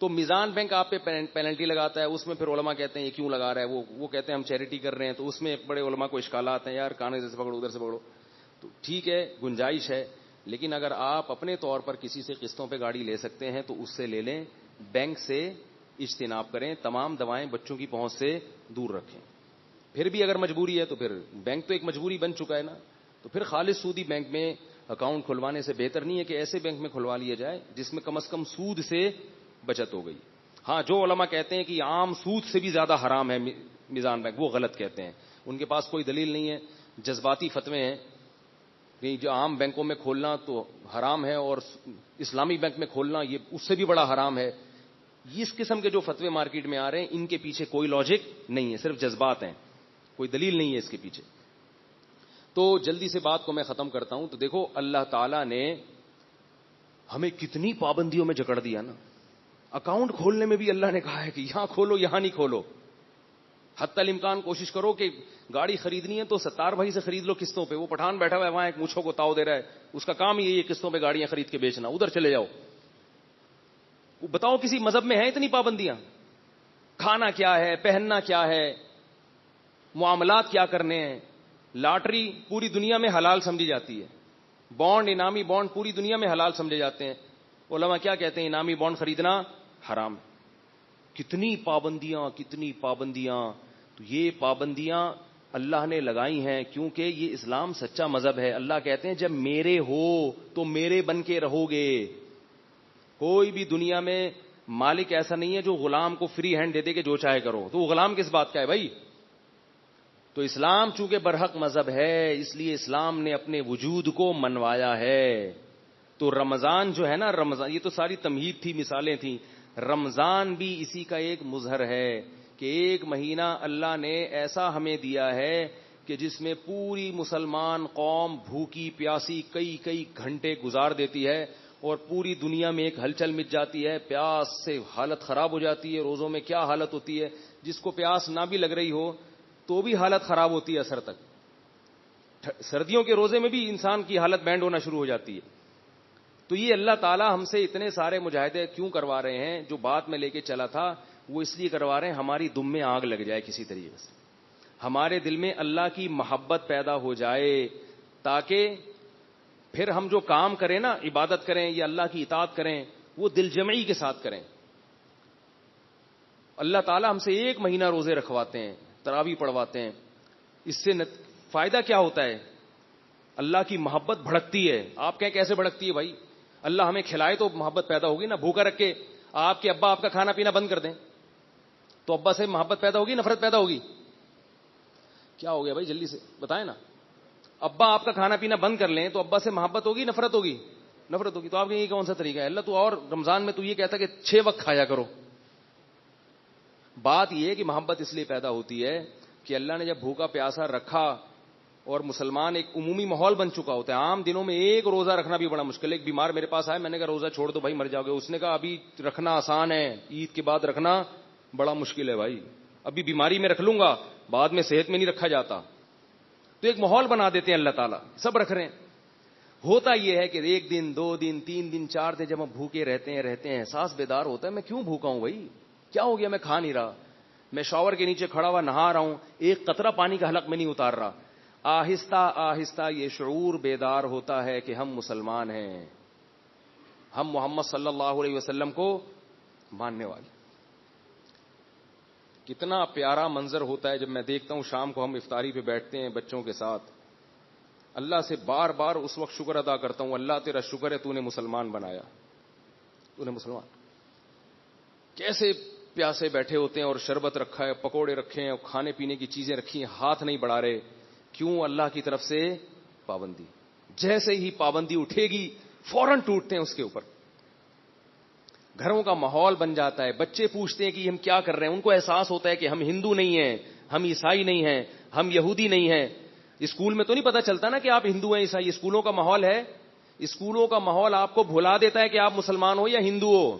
تو میزان بینک آپ پہ پینلٹی لگاتا ہے، اس میں پھر علماء کہتے ہیں یہ کیوں لگا رہا ہے، وہ کہتے ہیں ہم چیریٹی کر رہے ہیں. تو اس میں بڑے علماء کو اشکالات ہیں، یار کانے سے پکڑو ادھر سے پکڑو. تو ٹھیک ہے گنجائش ہے، لیکن اگر آپ اپنے طور پر کسی سے قسطوں پہ گاڑی لے سکتے ہیں تو اس سے لے لیں. بینک سے اجتناب کریں، تمام دوائیں بچوں کی پہنچ سے دور رکھیں. پھر بھی اگر مجبوری ہے تو پھر بینک تو ایک مجبوری بن چکا ہے نا، تو پھر خالص سودی بینک میں اکاؤنٹ کھلوانے سے بہتر نہیں ہے کہ ایسے بینک میں کھلوا لیا جائے جس میں کم از کم سود سے بچت ہو گئی. ہاں جو علماء کہتے ہیں کہ عام سود سے بھی زیادہ حرام ہے میزان بینک، وہ غلط کہتے ہیں. ان کے پاس کوئی دلیل نہیں ہے، جذباتی فتوے ہیں کہ جو عام بینکوں میں کھولنا تو حرام ہے اور اسلامی بینک میں کھولنا یہ اس سے بھی بڑا حرام ہے. اس قسم کے جو فتوے مارکیٹ میں آ رہے ہیں ان کے پیچھے کوئی لاجک نہیں ہے، صرف جذبات ہیں، کوئی دلیل نہیں ہے اس کے پیچھے. تو جلدی سے بات کو میں ختم کرتا ہوں. تو دیکھو اللہ تعالیٰ نے ہمیں کتنی پابندیوں میں جکڑ دیا نا. اکاؤنٹ کھولنے میں بھی اللہ نے کہا ہے کہ یہاں کھولو یہاں نہیں کھولو. حتی الامکان کوشش کرو کہ گاڑی خریدنی ہے تو ستار بھائی سے خرید لو قسطوں پہ. وہ پٹھان بیٹھا ہوا ہے وہاں ایک مونچھوں کو تاؤ دے رہا ہے، اس کا کام یہی ہے قسطوں پہ گاڑیاں خرید کے بیچنا، ادھر چلے جاؤ. بتاؤ کسی مذہب میں ہیں اتنی پابندیاں؟ کھانا کیا ہے، پہننا کیا ہے، معاملات کیا کرنے ہیں. لاٹری پوری دنیا میں حلال سمجھی جاتی ہے، بانڈ انعامی بانڈ پوری دنیا میں حلال سمجھے جاتے ہیں. علماء کیا کہتے ہیں؟ انعامی بانڈ خریدنا حرام. کتنی پابندیاں کتنی پابندیاں. تو یہ پابندیاں اللہ نے لگائی ہیں کیونکہ یہ اسلام سچا مذہب ہے. اللہ کہتے ہیں جب میرے ہو تو میرے بن کے رہو گے. کوئی بھی دنیا میں مالک ایسا نہیں ہے جو غلام کو فری ہینڈ دے دے کہ جو چاہے کرو. تو وہ غلام کس بات کا ہے بھائی؟ تو اسلام چونکہ برحق مذہب ہے اس لیے اسلام نے اپنے وجود کو منوایا ہے. تو رمضان جو ہے نا، رمضان یہ تو ساری تمہید تھی، مثالیں تھیں. رمضان بھی اسی کا ایک مظہر ہے کہ ایک مہینہ اللہ نے ایسا ہمیں دیا ہے کہ جس میں پوری مسلمان قوم بھوکی پیاسی کئی گھنٹے گزار دیتی ہے اور پوری دنیا میں ایک ہلچل مچ جاتی ہے. پیاس سے حالت خراب ہو جاتی ہے. روزوں میں کیا حالت ہوتی ہے، جس کو پیاس نہ بھی لگ رہی ہو تو بھی حالت خراب ہوتی ہے اثر تک. سردیوں کے روزے میں بھی انسان کی حالت بینڈ ہونا شروع ہو جاتی ہے. تو یہ اللہ تعالیٰ ہم سے اتنے سارے مجاہدے کیوں کروا رہے ہیں؟ جو بات میں لے کے چلا تھا وہ اس لیے کروا رہے ہیں ہماری دم میں آگ لگ جائے کسی طریقے سے، ہمارے دل میں اللہ کی محبت پیدا ہو جائے، تاکہ پھر ہم جو کام کریں نا، عبادت کریں یا اللہ کی اطاعت کریں، وہ دل جمعی کے ساتھ کریں. اللہ تعالیٰ ہم سے ایک مہینہ روزے رکھواتے ہیں، تراویح پڑھواتے ہیں. اس سے فائدہ کیا ہوتا ہے؟ اللہ کی محبت بھڑکتی ہے. آپ کہیں کیسے بھڑکتی ہے بھائی؟ اللہ ہمیں کھلائے تو محبت پیدا ہوگی نا. بھوکا رکھ کے آپ کے ابا آپ کا کھانا پینا بند کر دیں تو ابا سے محبت پیدا ہوگی، نفرت پیدا ہوگی؟ کیا ہو گیا بھائی جلدی سے بتائیں نا. ابا آپ کا کھانا پینا بند کر لیں تو ابا سے محبت ہوگی، نفرت ہوگی؟ نفرت ہوگی. تو آپ کے یہ کون سا طریقہ ہے؟ اللہ تو اور رمضان میں تو یہ کہتا کہ 6 وقت کھایا کرو. بات یہ ہے کہ محبت اس لیے پیدا ہوتی ہے کہ اللہ نے جب بھوکا پیاسا رکھا اور مسلمان ایک عمومی ماحول بن چکا ہوتا ہے. عام دنوں میں ایک روزہ رکھنا بھی بڑا مشکل ہے. ایک بیمار میرے پاس آئے، میں نے کہا روزہ چھوڑ دو بھائی مر جاؤ گے. اس نے کہا ابھی رکھنا آسان ہے، عید کے بعد رکھنا بڑا مشکل ہے بھائی. ابھی بیماری میں رکھ لوں گا، بعد میں صحت میں نہیں رکھا جاتا. تو ایک ماحول بنا دیتے ہیں اللہ تعالیٰ، سب رکھ رہے ہیں. ہوتا یہ ہے کہ 1 دن 2 دن 3 دن 4 دن جب ہم بھوکے رہتے ہیں احساس بیدار ہوتا ہے میں کیوں بھوکا ہوں بھائی، کیا ہو گیا، میں کھا نہیں رہا، میں شاور کے نیچے کھڑا ہوا نہا رہا ہوں، ایک قطرہ پانی کا حلق میں نہیں اتار رہا. آہستہ آہستہ یہ شعور بیدار ہوتا ہے کہ ہم مسلمان ہیں، ہم محمد صلی اللہ علیہ وسلم کو ماننے والے. کتنا پیارا منظر ہوتا ہے جب میں دیکھتا ہوں شام کو ہم افطاری پہ بیٹھتے ہیں بچوں کے ساتھ. اللہ سے بار بار اس وقت شکر ادا کرتا ہوں، اللہ تیرا شکر ہے تو نے مسلمان بنایا. انہیں مسلمان کیسے پیاسے بیٹھے ہوتے ہیں اور شربت رکھا ہے, پکوڑے رکھے ہیں اور کھانے پینے کی چیزیں رکھی ہیں, ہاتھ نہیں بڑھا رہے. کیوں؟ اللہ کی طرف سے پابندی. جیسے ہی پابندی اٹھے گی فوراً ٹوٹتے ہیں اس کے اوپر. گھروں کا ماحول بن جاتا ہے. بچے پوچھتے ہیں کہ ہم کیا کر رہے ہیں, ان کو احساس ہوتا ہے کہ ہم ہندو نہیں ہیں, ہم عیسائی نہیں ہیں, ہم یہودی نہیں ہیں. اسکول میں تو نہیں پتا چلتا نا کہ آپ ہندو ہیں عیسائی. اسکولوں کا ماحول ہے, اسکولوں کا ماحول آپ کو بھلا دیتا ہے کہ آپ مسلمان ہو یا ہندو ہو.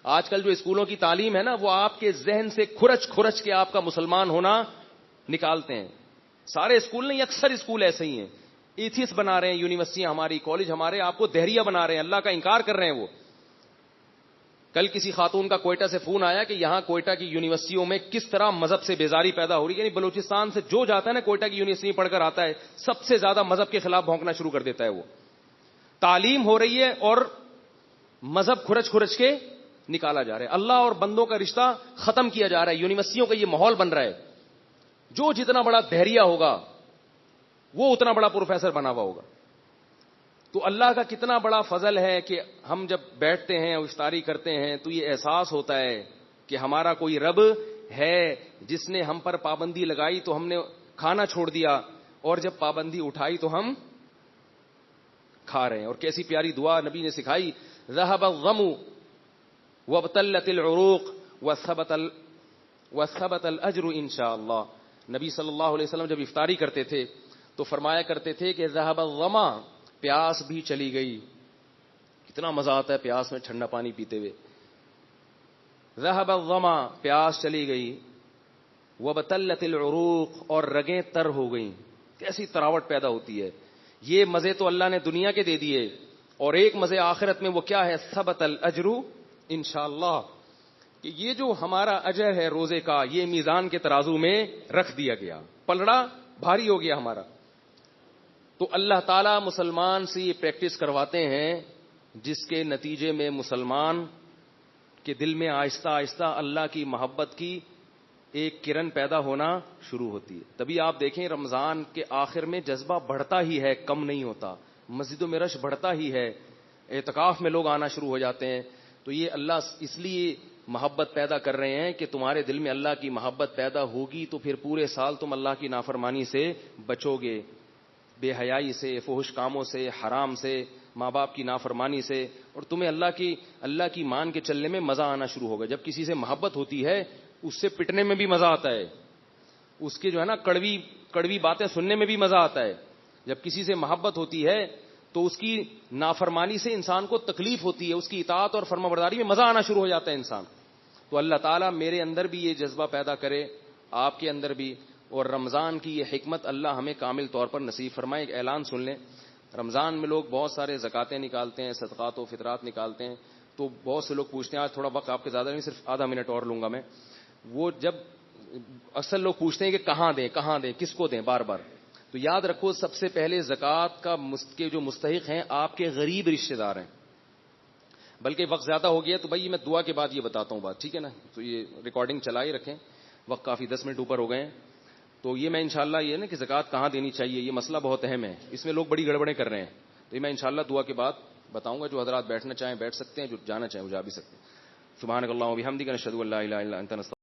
آج کل جو اسکولوں کی تعلیم ہے نا, وہ آپ کے ذہن سے کھرچ کے آپ کا مسلمان ہونا نکالتے ہیں. سارے اسکول نہیں, اکثر اسکول ایسے ہی ہیں. ایتھیس بنا رہے ہیں, یونیورسٹیاں ہماری, کالج ہمارے آپ کو دہریہ بنا رہے ہیں, اللہ کا انکار کر رہے ہیں. وہ کل کسی خاتون کا کوئٹہ سے فون آیا کہ یہاں کوئٹہ کی یونیورسٹیوں میں کس طرح مذہب سے بیزاری پیدا ہو رہی ہے. یعنی بلوچستان سے جو جاتا ہے نا کوئٹہ کی یونیورسٹی میں پڑھ کر آتا ہے, سب سے زیادہ مذہب کے خلاف بھونکنا شروع کر دیتا ہے. وہ تعلیم ہو رہی ہے اور مذہب کھرچ کے نکالا جا رہا ہے. اللہ اور بندوں کا رشتہ ختم کیا جا رہا ہے. یونیورسٹیوں کا یہ ماحول بن رہا ہے. جو جتنا بڑا دہریہ ہوگا وہ اتنا بڑا پروفیسر بنا ہوا ہوگا. تو اللہ کا کتنا بڑا فضل ہے کہ ہم جب بیٹھتے ہیں اور افطاری کرتے ہیں تو یہ احساس ہوتا ہے کہ ہمارا کوئی رب ہے جس نے ہم پر پابندی لگائی تو ہم نے کھانا چھوڑ دیا, اور جب پابندی اٹھائی تو ہم کھا رہے ہیں. اور کیسی پیاری دعا نبی نے سکھائی, ذهب الغم وابتلت العروق وثبت الاجر انشاء اللہ. نبی صلی اللہ علیہ وسلم جب افطاری کرتے تھے تو فرمایا کرتے تھے کہ ذهب الظما, پیاس بھی چلی گئی. کتنا مزہ آتا ہے پیاس میں ٹھنڈا پانی پیتے ہوئے. ذهب الظما, پیاس چلی گئی. وابتلت العروق, اور رگیں تر ہو گئیں. کیسی تراوٹ پیدا ہوتی ہے. یہ مزے تو اللہ نے دنیا کے دے دیے, اور ایک مزے آخرت میں وہ کیا ہے, ثبت الاجر انشاءاللہ, کہ یہ جو ہمارا اجر ہے روزے کا, یہ میزان کے ترازو میں رکھ دیا گیا, پلڑا بھاری ہو گیا ہمارا. تو اللہ تعالیٰ مسلمان سے یہ پریکٹس کرواتے ہیں جس کے نتیجے میں مسلمان کے دل میں آہستہ آہستہ اللہ کی محبت کی ایک کرن پیدا ہونا شروع ہوتی ہے. تبھی آپ دیکھیں رمضان کے آخر میں جذبہ بڑھتا ہی ہے, کم نہیں ہوتا. مسجدوں میں رش بڑھتا ہی ہے, اعتکاف میں لوگ آنا شروع ہو جاتے ہیں. تو یہ اللہ اس لیے محبت پیدا کر رہے ہیں کہ تمہارے دل میں اللہ کی محبت پیدا ہوگی تو پھر پورے سال تم اللہ کی نافرمانی سے بچو گے, بے حیائی سے, فحش کاموں سے, حرام سے, ماں باپ کی نافرمانی سے, اور تمہیں اللہ کی مان کے چلنے میں مزہ آنا شروع ہوگا. جب کسی سے محبت ہوتی ہے اس سے پٹنے میں بھی مزہ آتا ہے, اس کے جو ہے نا کڑوی باتیں سننے میں بھی مزہ آتا ہے. جب کسی سے محبت ہوتی ہے تو اس کی نافرمانی سے انسان کو تکلیف ہوتی ہے, اس کی اطاعت اور فرمانبرداری میں مزہ آنا شروع ہو جاتا ہے انسان. تو اللہ تعالیٰ میرے اندر بھی یہ جذبہ پیدا کرے, آپ کے اندر بھی, اور رمضان کی یہ حکمت اللہ ہمیں کامل طور پر نصیب فرمائے. ایک اعلان سن لیں, رمضان میں لوگ بہت سارے زکاتیں نکالتے ہیں, صدقات و فطرات نکالتے ہیں. تو بہت سے لوگ پوچھتے ہیں, آج تھوڑا وقت آپ کے زیادہ نہیں, صرف آدھا منٹ اور لوں گا میں. وہ جب اکثر لوگ پوچھتے ہیں کہ کہاں دیں, کس کو دیں بار بار, تو یاد رکھو سب سے پہلے زکوٰۃ کے جو مستحق ہیں آپ کے غریب رشتہ دار ہیں. بلکہ وقت زیادہ ہو گیا تو بھائی میں دعا کے بعد یہ بتاتا ہوں بات, ٹھیک ہے نا. تو یہ ریکارڈنگ چلا ہی رکھیں, وقت کافی 10 منٹ اوپر ہو گئے ہیں. تو یہ میں انشاءاللہ یہ نا کہ زکوٰۃ کہاں دینی چاہیے, یہ مسئلہ بہت اہم ہے, اس میں لوگ بڑی گڑبڑیں کر رہے ہیں. تو یہ میں انشاءاللہ دعا کے بعد بتاؤں گا. جو حضرات بیٹھنا چاہیں بیٹھ سکتے ہیں, جو جانا چاہیں وہ جا بھی سکتے ہیں. سبحانک اللہم و بحمدک نشہد ان لا الہ الا انت